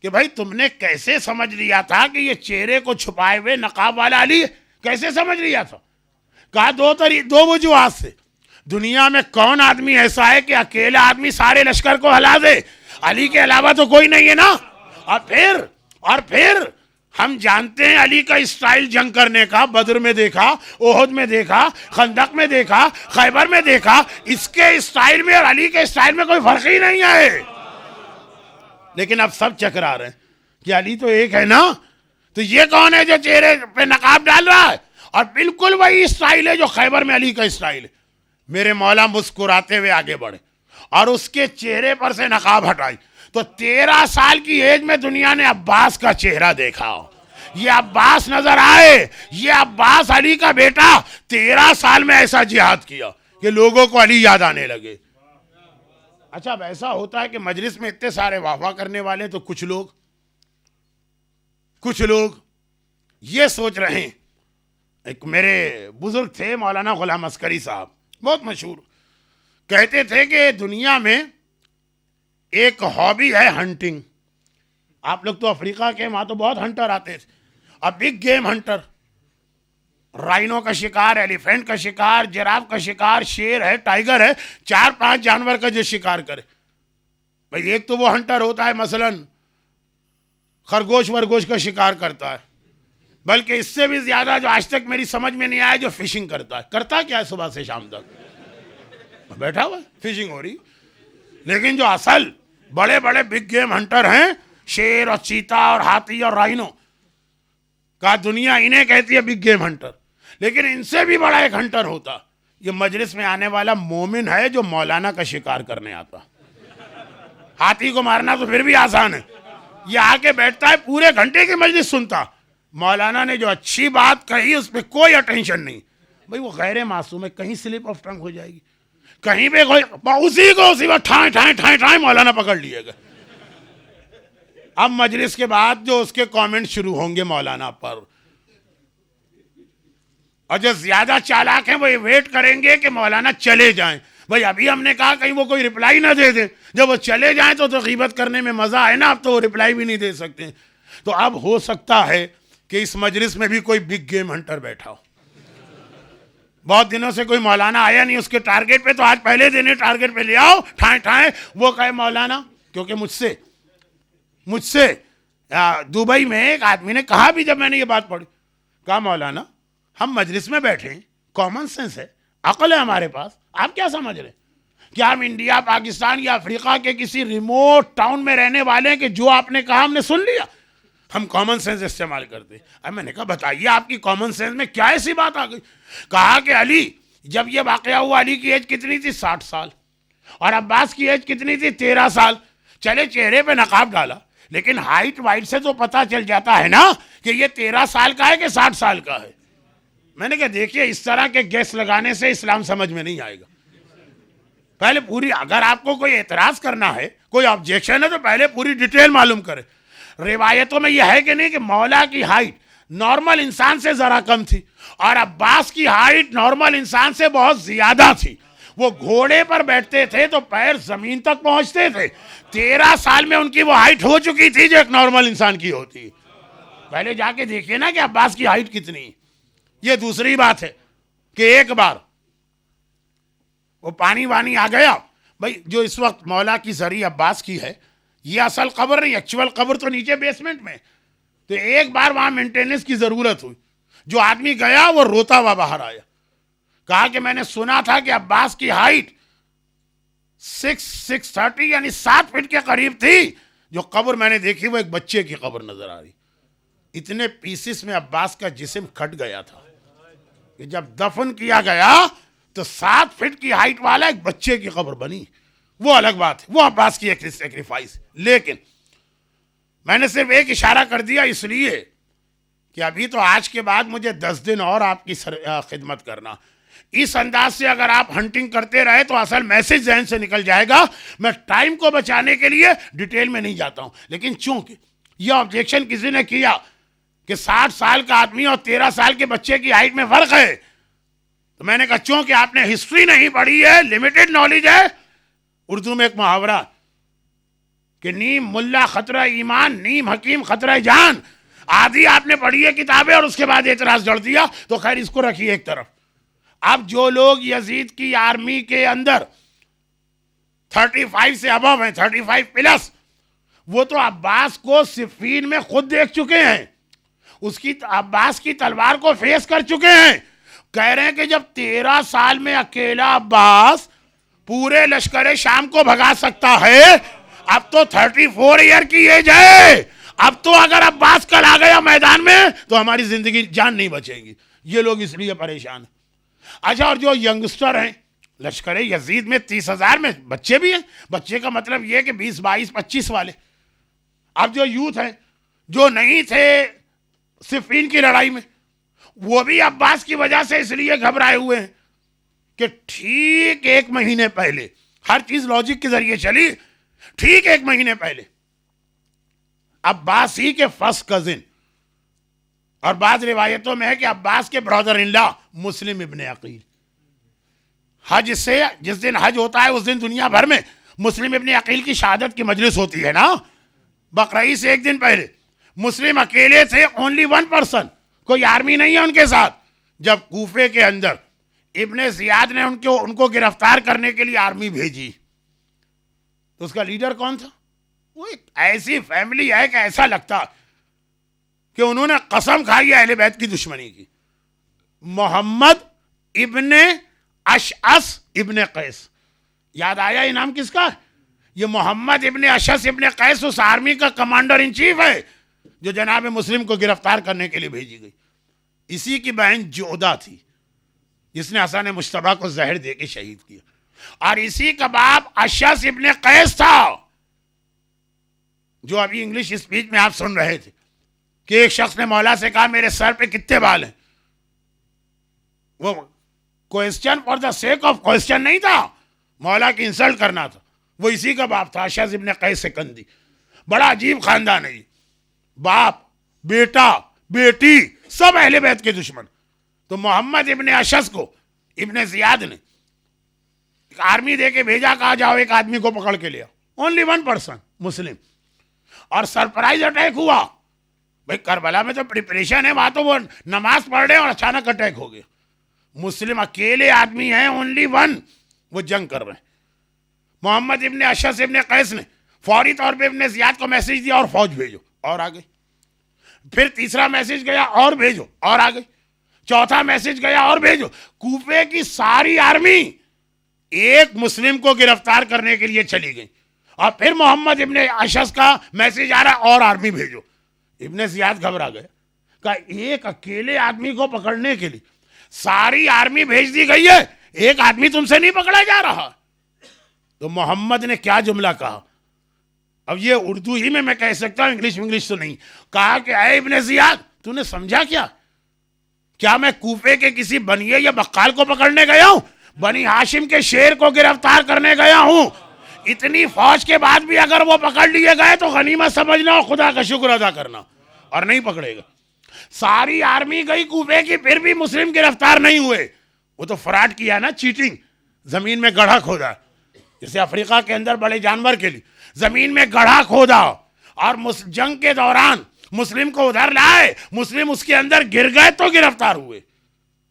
کہ بھائی تم نے کیسے سمجھ لیا تھا کہ یہ چہرے کو چھپائے ہوئے نقاب والا علی ہے؟ کیسے سمجھ لیا تھا؟ کہا دو وجوہات سے. دنیا میں کون آدمی ایسا ہے کہ اکیلا آدمی سارے لشکر کو ہلا دے؟ علی کے علاوہ تو کوئی نہیں ہے نا. اور پھر ہم جانتے ہیں علی کا اسٹائل جنگ کرنے کا. بدر میں دیکھا, احد میں دیکھا, خندق میں دیکھا, خیبر میں دیکھا. اس کے اسٹائل میں اور علی کے اسٹائل میں کوئی فرق ہی نہیں ہے. لیکن اب سب چکرا رہے ہیں کہ علی تو ایک ہے نا, تو یہ کون ہے جو چہرے پہ نقاب ڈال رہا ہے؟ اور بالکل وہی اسٹائل ہے جو خیبر میں علی کا اسٹائل ہے. میرے مولا مسکراتے ہوئے آگے بڑھے اور اس کے چہرے پر سے نقاب ہٹائی تو 13 سال کی ایج میں دنیا نے عباس کا چہرہ دیکھا. یہ عباس نظر آئے, یہ عباس علی کا بیٹا 13 سال میں ایسا جہاد کیا کہ لوگوں کو علی یاد آنے لگے. اچھا, اب ایسا ہوتا ہے کہ مجلس میں اتنے سارے واہ واہ کرنے والے, تو کچھ لوگ یہ سوچ رہے ہیں. ایک میرے بزرگ تھے مولانا غلام عسکری صاحب, بہت مشہور, کہتے تھے کہ دنیا میں ایک ہابی ہے ہنٹنگ. آپ لوگ تو افریقہ کے, وہاں تو بہت ہنٹر آتے تھے. اب بگ گیم ہنٹر, رائنو کا شکار, ایلیفینٹ کا شکار, جراف کا شکار, شیر ہے, ٹائیگر ہے, 4-5 جانور کا جو شکار کرے. بھئی ایک تو وہ ہنٹر ہوتا ہے مثلا خرگوش ورگوش کا شکار کرتا ہے, بلکہ اس سے بھی زیادہ جو آج تک میری سمجھ میں نہیں آیا جو فشنگ کرتا ہے. کرتا کیا ہے صبح سے شام تک بیٹھا ہوا ہے, فشنگ ہو رہی. لیکن جو اصل بڑے بڑے بگ گیم ہنٹر ہیں, شیر اور چیتا اور ہاتھی اور رائنو, کا دنیا انہیں کہتی ہے بگ گیم ہنٹر. لیکن ان سے بھی بڑا ایک ہنٹر ہوتا یہ مجلس میں آنے والا مومن ہے جو مولانا کا شکار کرنے آتا. ہاتھی کو مارنا تو پھر بھی آسان ہے, یہ آ کے بیٹھتا ہے پورے گھنٹے کی مجلس سنتا, مولانا نے جو اچھی بات کہی اس پہ کوئی اٹینشن نہیں. بھئی وہ غیر معصوم ہے, کہیں سلپ آف ٹنگ ہو جائے گی, کہیں پہ کوئی اسی وقت ٹھائیں مولانا پکڑ لیے گا. اب مجلس کے بعد جو اس کے کامنٹ شروع ہوں گے مولانا پر, اور جو زیادہ چالاک ہیں وہ ویٹ کریں گے کہ مولانا چلے جائیں. بھئی ابھی ہم نے کہا کہیں وہ کوئی رپلائی نہ دے دیں, جب وہ چلے جائیں تو غیبت کرنے میں مزہ آئے نا, اب تو وہ رپلائی بھی نہیں دے سکتے. تو اب ہو سکتا ہے کہ اس مجلس میں بھی کوئی بگ گیم ہنٹر بیٹھا ہو. بہت دنوں سے کوئی مولانا آیا نہیں اس کے ٹارگٹ پہ, تو آج پہلے دن ٹارگٹ پہ لے آؤ, ٹھائیں. وہ کہے مولانا, کیونکہ مجھ سے دبئی میں ایک آدمی نے کہا بھی, جب میں نے یہ بات پڑھی, کہا مولانا ہم مجلس میں بیٹھے ہیں, کامن سینس ہے, عقل ہے ہمارے پاس, آپ کیا سمجھ رہے ہیں کہ ہم انڈیا, پاکستان یا افریقہ کے کسی ریموٹ ٹاؤن میں رہنے والے ہیں کہ جو آپ نے کہا ہم نے سن لیا, ہم کامن سینس استعمال کرتے. اب میں نے کہا بتائیے آپ کی کامن سینس میں کیا ایسی بات آ گئی. کہا کہ علی, جب یہ واقعہ ہوا علی کی ایج کتنی تھی, 60 سال, اور عباس کی ایج کتنی تھی, 13 سال. چلے چہرے پہ نقاب ڈالا, لیکن ہائٹ وائٹ سے تو پتہ چل جاتا ہے نا کہ یہ 13 سال کا ہے کہ 60 سال کا ہے. میں نے کہا دیکھیے اس طرح کے گیس لگانے سے اسلام سمجھ میں نہیں آئے گا. پہلے پوری, اگر آپ کو کوئی اعتراض کرنا ہے, کوئی آبجیکشن ہے, تو پہلے پوری ڈیٹیل معلوم کرے. روایتوں میں یہ ہے کہ نہیں کہ مولا کی ہائٹ نارمل انسان سے ذرا کم تھی, اور عباس کی ہائٹ نارمل انسان سے بہت زیادہ تھی. وہ گھوڑے پر بیٹھتے تھے تو پیر زمین تک پہنچتے تھے. 13 سال میں ان کی وہ ہائٹ ہو چکی تھی جو ایک نارمل انسان کی ہوتی. پہلے جا کے دیکھیے نا کہ عباس کی ہائٹ کتنی. یہ دوسری بات ہے کہ ایک بار وہ پانی وانی آ گیا. بھائی جو اس وقت مولا کی زری عباس کی ہے, یہ اصل قبر نہیں, ایکچول قبر تو نیچے بیسمنٹ میں. تو ایک بار وہاں مینٹیننس کی ضرورت ہوئی. جو آدمی گیا وہ روتا ہوا باہر آیا, کہا کہ میں نے سنا تھا کہ عباس کی ہائٹ 630 یعنی 7 فٹ کے قریب تھی. جو قبر میں نے دیکھی وہ ایک بچے کی قبر نظر آ رہی. اتنے پیسز میں عباس کا جسم کھٹ گیا تھا کہ جب دفن کیا گیا تو 7 فٹ کی ہائٹ والا ایک بچے کی قبر بنی. وہ الگ بات ہے, وہ عباس کی ایک سیکریفائس. لیکن میں نے صرف ایک اشارہ کر دیا اس لیے کہ ابھی تو آج کے بعد مجھے 10 دن اور آپ کی خدمت کرنا. اس انداز سے اگر آپ ہنٹنگ کرتے رہے تو اصل میسج ذہن سے نکل جائے گا. میں ٹائم کو بچانے کے لیے ڈیٹیل میں نہیں جاتا ہوں, لیکن چونکہ یہ آبجیکشن کسی نے کیا کہ 60 سال کا آدمی اور 13 سال کے بچے کی ہائٹ میں فرق ہے, تو میں نے کہا چونکہ آپ نے ہسٹری نہیں پڑھی ہے, لمیٹڈ نالج ہے. اردو میں ایک محاورہ کہ نیم ملا خطرہ ایمان, نیم حکیم خطرہ جان. آدھی آپ نے پڑھی ہے کتابیں اور اس کے بعد اعتراض جڑ دیا, تو خیر اس کو رکھیے ایک طرف. اب جو لوگ یزید کی آرمی کے اندر 35 سے ابو ہیں, 35 پلس, وہ تو عباس کو صفین میں خود دیکھ چکے ہیں, اس کی عباس کی تلوار کو فیس کر چکے ہیں. کہہ رہے ہیں کہ جب 13 سال میں اکیلا عباس پورے لشکر شام کو بھگا سکتا ہے, اب تو 34 ایئر کی ایج ہے. اب تو اگر عباس کل آ گیا میدان میں تو ہماری زندگی جان نہیں بچے گی. یہ لوگ اس لیے پریشان ہیں. اچھا, اور جو ینگسٹر ہیں لشکر یزید میں 30,000 میں بچے بھی ہیں. بچے کا مطلب یہ کہ 20 22 25 والے. اب جو یوتھ ہیں جو نہیں تھے صفین کی لڑائی میں, وہ بھی عباس کی وجہ سے اس لیے گھبرائے ہوئے ہیں کہ ٹھیک 1 مہینے پہلے, ہر چیز لاجک کے ذریعے چلی, ٹھیک 1 مہینے پہلے عباس ہی کے فرسٹ کزن, اور بعض روایتوں میں ہے کہ عباس کے برادر ان لا مسلم ابن عقیل, حج سے جس دن حج ہوتا ہے اس دن دنیا بھر میں مسلم ابن عقیل کی شہادت کی مجلس ہوتی ہے نا. بقرعید سے 1 دن پہلے مسلم اکیلے تھے, اونلی 1 پرسن, کوئی آرمی نہیں ہے ان کے ساتھ. جب کوفے کے اندر ابن زیاد نے ان کو گرفتار کرنے کے لیے آرمی بھیجی, تو اس کا لیڈر کون تھا؟ وہ ایک ایسی فیملی ہے کہ ایسا لگتا کہ انہوں نے قسم کھائی ہے اہل بیت کی دشمنی کی. محمد ابن اشعث ابن قیس. یاد آیا یہ نام کس کا ہے؟ یہ محمد ابن اشعث ابن قیس اس آرمی کا کمانڈر ان چیف ہے جو جناب مسلم کو گرفتار کرنے کے لیے بھیجی گئی. اسی کی بہن جودہ تھی. جس نے حسن مجتبیٰ کو زہر دے کے شہید کیا. اور اسی کا باپ اشعث ابن قیس تھا جو ابھی انگلش اسپیچ میں آپ سن رہے تھے کہ ایک شخص نے مولا سے کہا میرے سر پہ کتنے بال ہیں. وہ question for the sake of question نہیں تھا, مولا کی انسلٹ کرنا تھا. وہ اسی کا باپ تھا اشعث ابن قیس سکندی. بڑا عجیب خاندان ہے یہ, باپ بیٹا بیٹی سب اہل بیت کے دشمن. تو محمد ابن اشعث کو ابن زیاد نے ایک آرمی دے کے بھیجا, کہا جاؤ ایک آدمی کو پکڑ کے لیا, اونلی 1% مسلم. اور سرپرائز اٹیک ہوا. بھائی کربلا میں تو پریپریشن ہے, وہاں تو وہ نماز پڑھ رہے ہیں اور اچانک اٹیک ہو گیا. مسلم اکیلے آدمی ہیں, اونلی 1, وہ جنگ کر رہے ہیں. محمد ابن اشعث ابن قیس نے فوری طور پہ ابن زیاد کو میسج دیا اور فوج بھیجو, اور آگے. پھر تیسرا میسج گیا اور بھیجو, اور آگے. چوتھا میسج گیا اور بھیجو. کوفے کی ساری آرمی ایک مسلم کو گرفتار کرنے کے لیے چلی گئی. اور پھر محمد ابن اشعث کا میسج آ رہا اور آرمی بھیجو. ابن زیاد گھبرا گیا, کہا ایک اکیلے آدمی کو پکڑنے کے لیے ساری آرمی بھیج دی گئی ہے, ایک آدمی تم سے نہیں پکڑا جا رہا. تو محمد نے کیا جملہ کہا, اب یہ اردو ہی میں کہہ سکتا ہوں, انگلش تو نہیں. کہا کہ اے ابن زیاد, تو نے سمجھا کیا میں کوفے کے کسی بنیے یا بقال کو پکڑنے گیا ہوں؟ بنی ہاشم کے شیر کو گرفتار کرنے گیا ہوں. اتنی فوج کے بعد بھی اگر وہ پکڑ لیے گئے تو غنیمت سمجھنا اور خدا کا شکر ادا کرنا, اور نہیں پکڑے گا. ساری آرمی گئی کوفے کی, پھر بھی مسلم گرفتار نہیں ہوئے. وہ تو فراڈ کیا نا, چیٹنگ. زمین میں گڑھا کھودا, جیسے افریقہ کے اندر بڑے جانور کے لیے زمین میں گڑھا کھودا, اور جنگ کے دوران مسلم کو ادھر لائے, مسلم اس کے اندر گر گئے تو گرفتار ہوئے,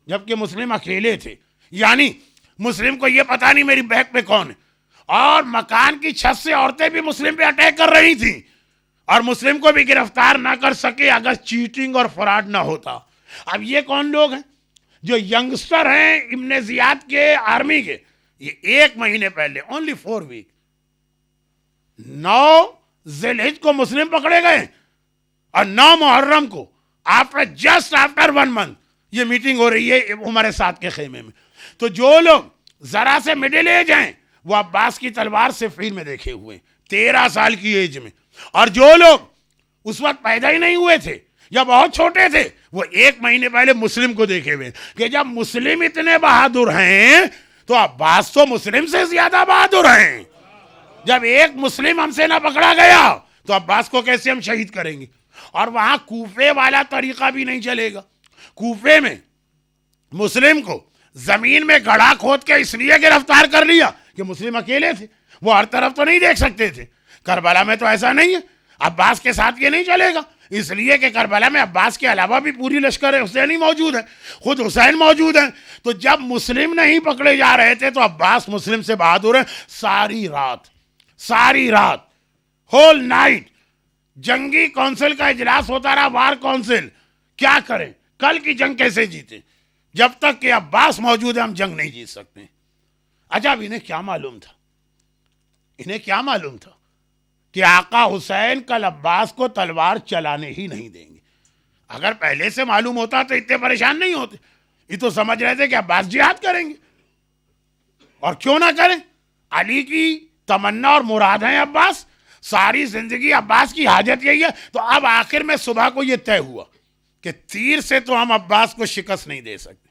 جبکہ مسلم اکیلے تھے. یعنی مسلم کو یہ پتا نہیں میری بیک پہ کون ہے. اور مکان کی چھت سے عورتیں بھی مسلم پہ اٹیک کر رہی تھیں, اور مسلم کو بھی گرفتار نہ کر سکے اگر چیٹنگ اور فراڈ نہ ہوتا. اب یہ کون لوگ ہیں جو ینگسٹر ہیں ابن زیاد کے آرمی کے؟ یہ 1 مہینے پہلے, اونلی 4 ویک, 9 ذی الحجہ کو مسلم پکڑے گئے, اور 9 محرم کو جسٹ آفٹر 1 month یہ میٹنگ ہو رہی ہے عمر سعد کے خیمے میں. تو جو لوگ ذرا سے مڈل ایج ہیں وہ عباس کی تلوار سے فلم میں دیکھے ہوئے 13 سال کی ایج میں, اور جو لوگ اس وقت پیدا ہی نہیں ہوئے تھے یا بہت چھوٹے تھے وہ 1 مہینے پہلے مسلم کو دیکھے ہوئے کہ جب مسلم اتنے بہادر ہیں تو عباس تو مسلم سے زیادہ بہادر ہیں. جب ایک مسلم ہم سے نہ پکڑا گیا تو عباس کو کیسے ہم شہید کریں گے؟ اور وہاں کوفے والا طریقہ بھی نہیں چلے گا. کوفے میں مسلم کو زمین میں گڑھا کھود کے اس لیے گرفتار کر لیا کہ مسلم اکیلے تھے, وہ ہر طرف تو نہیں دیکھ سکتے تھے. کربلا میں تو ایسا نہیں ہے, عباس کے ساتھ یہ نہیں چلے گا, اس لیے کہ کربلا میں عباس کے علاوہ بھی پوری لشکر حسینی موجود ہے, خود حسین موجود ہیں. تو جب مسلم نہیں پکڑے جا رہے تھے تو عباس مسلم سے بہادر ہیں. ساری رات ہول نائٹ جنگی کونسل کا اجلاس ہوتا رہا, وار کونسل, کیا کریں, کل کی جنگ کیسے جیتے, جب تک کہ عباس موجود ہے ہم جنگ نہیں جیت سکتے. اچھا, اب انہیں کیا معلوم تھا کہ آقا حسین کل عباس کو تلوار چلانے ہی نہیں دیں گے. اگر پہلے سے معلوم ہوتا تو اتنے پریشان نہیں ہوتے. یہ تو سمجھ رہے تھے کہ عباس جہاد کریں گے, اور کیوں نہ کریں, علی کی تمنا اور مراد ہیں عباس, ساری زندگی عباس کی حاجت یہی ہے. تو اب آخر میں صبح کو یہ طے ہوا کہ تیر سے تو ہم عباس کو شکست نہیں دے سکتے,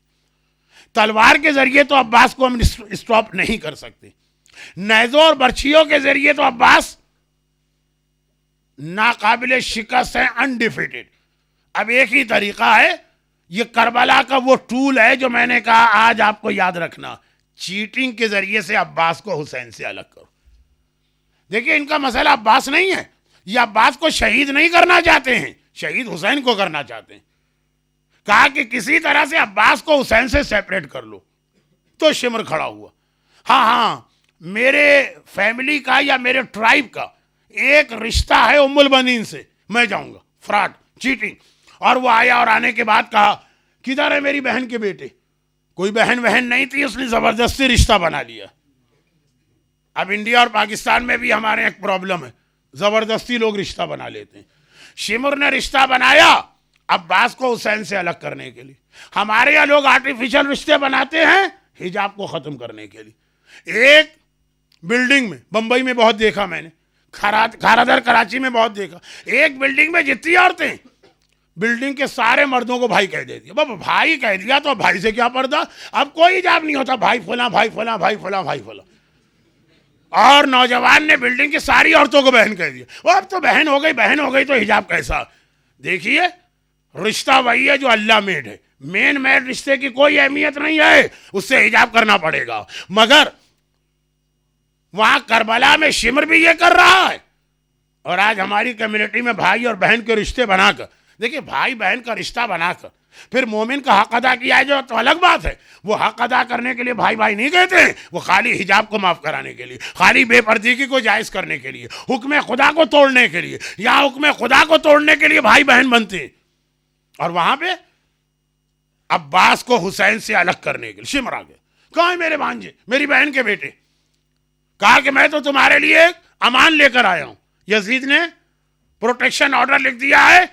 تلوار کے ذریعے تو عباس کو ہم اسٹاپ نہیں کر سکتے, نیزوں اور برچھیوں کے ذریعے تو عباس ناقابل شکست ہے, انڈیفیٹڈ. اب ایک ہی طریقہ ہے, یہ کربلا کا وہ ٹول ہے جو میں نے کہا آج آپ کو یاد رکھنا, چیٹنگ کے ذریعے سے عباس کو حسین سے الگ کرو. دیکھیں ان کا مسئلہ عباس نہیں ہے, یہ عباس کو شہید نہیں کرنا چاہتے ہیں, شہید حسین کو کرنا چاہتے ہیں. کہا کہ کسی طرح سے عباس کو حسین سے سیپریٹ کر لو. تو شمر کھڑا ہوا, ہاں میرے فیملی کا یا میرے ٹرائب کا ایک رشتہ ہے ام البنین سے, میں جاؤں گا. Fraud, cheating. اور وہ آیا اور آنے کے بعد کہا کدھر ہے میری بہن کے بیٹے؟ کوئی بہن نہیں تھی, اس نے زبردستی رشتہ بنا لیا. اب انڈیا اور پاکستان میں بھی ہمارے ایک پرابلم ہے, زبردستی لوگ رشتہ بنا لیتے ہیں. شمر نے رشتہ بنایا, عباس کو حسین سے الگ کرنے کے لیے. ہمارے یہاں لوگ آرٹیفیشل رشتے بناتے ہیں حجاب کو ختم کرنے کے لیے. ایک بلڈنگ میں بمبئی میں بہت دیکھا میں نے, کھارادر کراچی میں بہت دیکھا, ایک بلڈنگ میں جتنی عورتیں, بلڈنگ کے سارے مردوں کو بھائی کہہ دیتی. بابا بھائی کہہ دیا تو بھائی سے کیا پردہ, اب کوئی حجاب نہیں ہوتا, بھائی فلاں بھائی فلاں بھائی فلاں بھائی فلاں. اور نوجوان نے بلڈنگ کی ساری عورتوں کو بہن کہہ دیا. وہ اب تو بہن ہو گئی تو حجاب کیسا. دیکھیے رشتہ وہی ہے جو اللہ میڈ ہے, مین میڈ رشتے کی کوئی اہمیت نہیں ہے, اس سے حجاب کرنا پڑے گا. مگر وہاں کربلا میں شمر بھی یہ کر رہا ہے. اور آج ہماری کمیونٹی میں بھائی اور بہن کے رشتے بنا کر, دیکھیں بھائی بہن کا رشتہ بنا کر پھر مومن کا حق ادا کیا ہے جو تو الگ بات ہے. وہ حق ادا کرنے کے لیے بھائی بھائی نہیں کہتے ہیں, وہ خالی حجاب کو معاف کرانے کے لیے, خالی بے پردگی کو جائز کرنے کے لیے, حکم خدا کو توڑنے کے لیے, یا حکم خدا کو توڑنے کے لیے بھائی بہن بنتے ہیں. اور وہاں پہ عباس کو حسین سے الگ کرنے کے لیے شمر آ گئے. کہاں ہے میرے بھانجے, میری بہن کے بیٹے؟ کہا کہ میں تو تمہارے لیے ایک امان لے کر آیا ہوں. یزید نے پروٹیکشن آرڈر لکھ دیا ہے,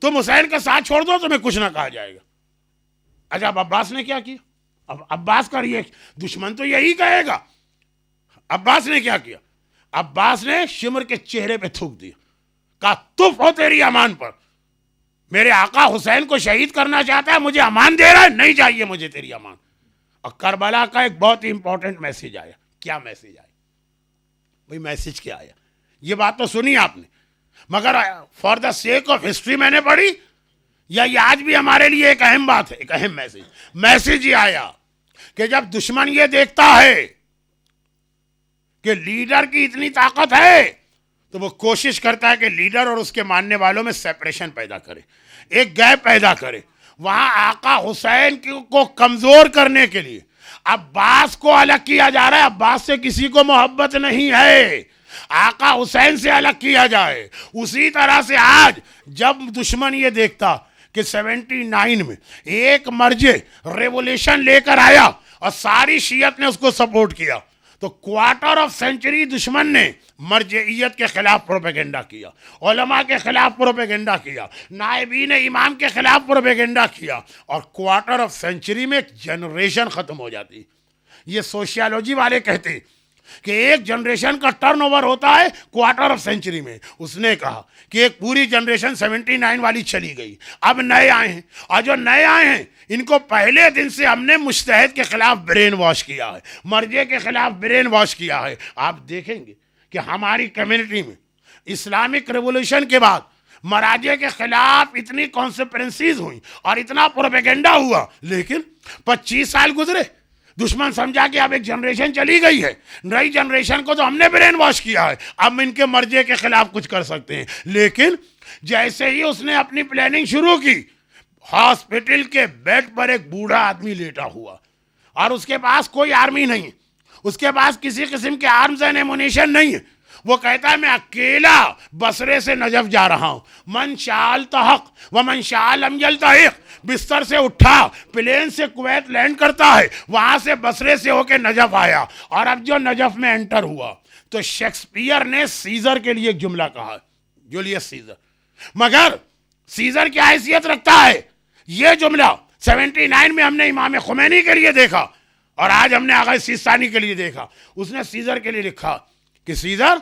تم حسین کا ساتھ چھوڑ دو تمہیں کچھ نہ کہا جائے گا. اچھا اب عباس نے کیا کیا؟ اب عباس کا یہ دشمن تو یہی کہے گا. عباس نے کیا کیا؟ عباس نے شمر کے چہرے پہ تھوک دیا, کہا تف ہو تیری امان پر. میرے آقا حسین کو شہید کرنا چاہتا ہے, مجھے امان دے رہا ہے, نہیں چاہیے مجھے تیری امان. اور کربلا کا ایک بہت ہی امپورٹنٹ میسج آیا. کیا میسج آیا بھئی؟ میسج کیا آیا؟ یہ بات تو سنی آپ نے, مگر for the sake of history میں نے پڑھی, یا یہ آج بھی ہمارے لیے ایک اہم بات ہے, ایک اہم میسج. میسج یہ آیا کہ جب دشمن یہ دیکھتا ہے کہ لیڈر کی اتنی طاقت ہے تو وہ کوشش کرتا ہے کہ لیڈر اور اس کے ماننے والوں میں سیپریشن پیدا کرے, ایک گیپ پیدا کرے. وہاں آقا حسین کو کمزور کرنے کے لیے عباس کو الگ کیا جا رہا ہے. عباس سے کسی کو محبت نہیں ہے, آقا حسین سے الگ کیا جائے. اسی طرح سے آج جب دشمن یہ دیکھتا کہ 79 میں ایک مرجع ریولیشن لے کر آیا اور ساری شیعت نے اس کو سپورٹ کیا, تو کوارٹر آف سینچری دشمن نے مرجعیت کے خلاف پروپیگنڈا کیا, علماء کے خلاف پروپیگنڈا کیا, نائبین امام کے خلاف پروپیگنڈا کیا, اور کوارٹر آف سینچری میں ایک جنریشن ختم ہو جاتی. یہ سوشیالوجی والے کہتے ہیں کہ ایک جنریشن کا ٹرن اوور ہوتا ہے کوارٹر آف سینچری میں. اس نے کہا کہ ایک پوری جنریشن 79 والی چلی گئی, اب نئے آئے ہیں, اور جو نئے آئے ہیں ان کو پہلے دن سے ہم نے مجتہد کے خلاف برین واش کیا ہے, مرجع کے خلاف برین واش کیا ہے. آپ دیکھیں گے کہ ہماری کمیونٹی میں اسلامک ریولوشن کے بعد مراجع کے خلاف اتنی کانسپرنسیز ہوئیں اور اتنا پروپیگنڈا ہوا, لیکن 25 سال گزرے, دشمن سمجھا کہ اب ایک جنریشن چلی گئی ہے, نئی جنریشن کو تو ہم نے برین واش کیا ہے, اب ان کے مرجع کے خلاف کچھ کر سکتے ہیں. لیکن جیسے ہی اس نے اپنی پلاننگ شروع کی, ہاسپٹل کے بیڈ پر ایک بوڑھا آدمی لیٹا ہوا, اور اس کے پاس کوئی آرمی نہیں, اس کے پاس کسی قسم کے آرمز اینڈ ایمونیشن نہیں ہے. وہ کہتا ہے میں اکیلا بصرے سے نجف جا رہا ہوں, من شاء التحق ومن شاء لم یلتحق. بستر سے اٹھا, پلین سے کویت لینڈ کرتا ہے, وہاں سے بصرے سے ہو کے نجف آیا, اور اب جو نجف میں انٹر ہوا تو شیکسپیئر نے سیزر کے لیے ایک جملہ کہا, جولیس سیزر. مگر سیزر کی حیثیت رکھتا ہے یہ جملہ 79 میں ہم نے امام خمینی کے لیے دیکھا, اور آج ہم نے آغا سیستانی کے لیے دیکھا. اس نے سیزر کے لیے لکھا کہ سیزر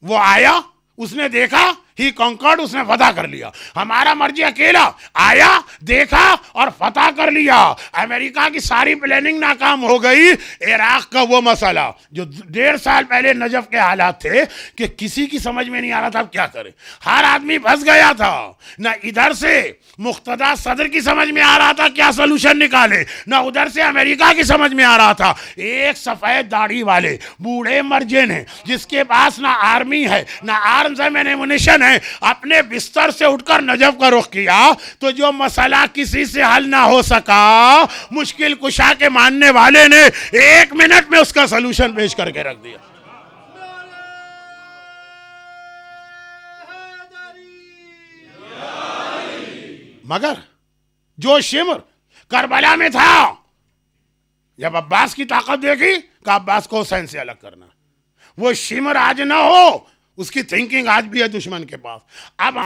وہ آیا, اس نے دیکھا, ہی کانکرڈ, اس نے فتح کر لیا. ہمارا مرجع اکیلا آیا, دیکھا اور فتح کر لیا. امریکہ کی ساری پلاننگ ناکام ہو گئی. عراق کا وہ مسئلہ جو 1.5 سال پہلے نجف کے حالات تھے کہ کسی کی سمجھ میں نہیں آ رہا تھا اب کیا کرے, ہر آدمی پھنس گیا تھا. نہ ادھر سے مقتدی صدر کی سمجھ میں آ رہا تھا کیا سلوشن نکالے, نہ ادھر سے امریکہ کی سمجھ میں آ رہا تھا. ایک سفید داڑھی والے بوڑھے مرجع نے, جس کے پاس نہ آرمی ہے نہ آرمز اینڈ ایمونیشن ہے, اپنے بستر سے اٹھ کر نجف کا رخ کیا. تو جو مسئلہ کسی سے حل نہ ہو سکا, مشکل کشا کے ماننے والے نے 1 منٹ میں اس کا سلوشن پیش کر کے رکھ دیا. مگر جو شمر کربلا میں تھا, جب عباس کی طاقت دیکھی کہ عباس کو حسین سے الگ کرنا, وہ شمر آج نہ ہو, اس کی تھنکنگ آج بھی ہے دشمن کے پاس. اب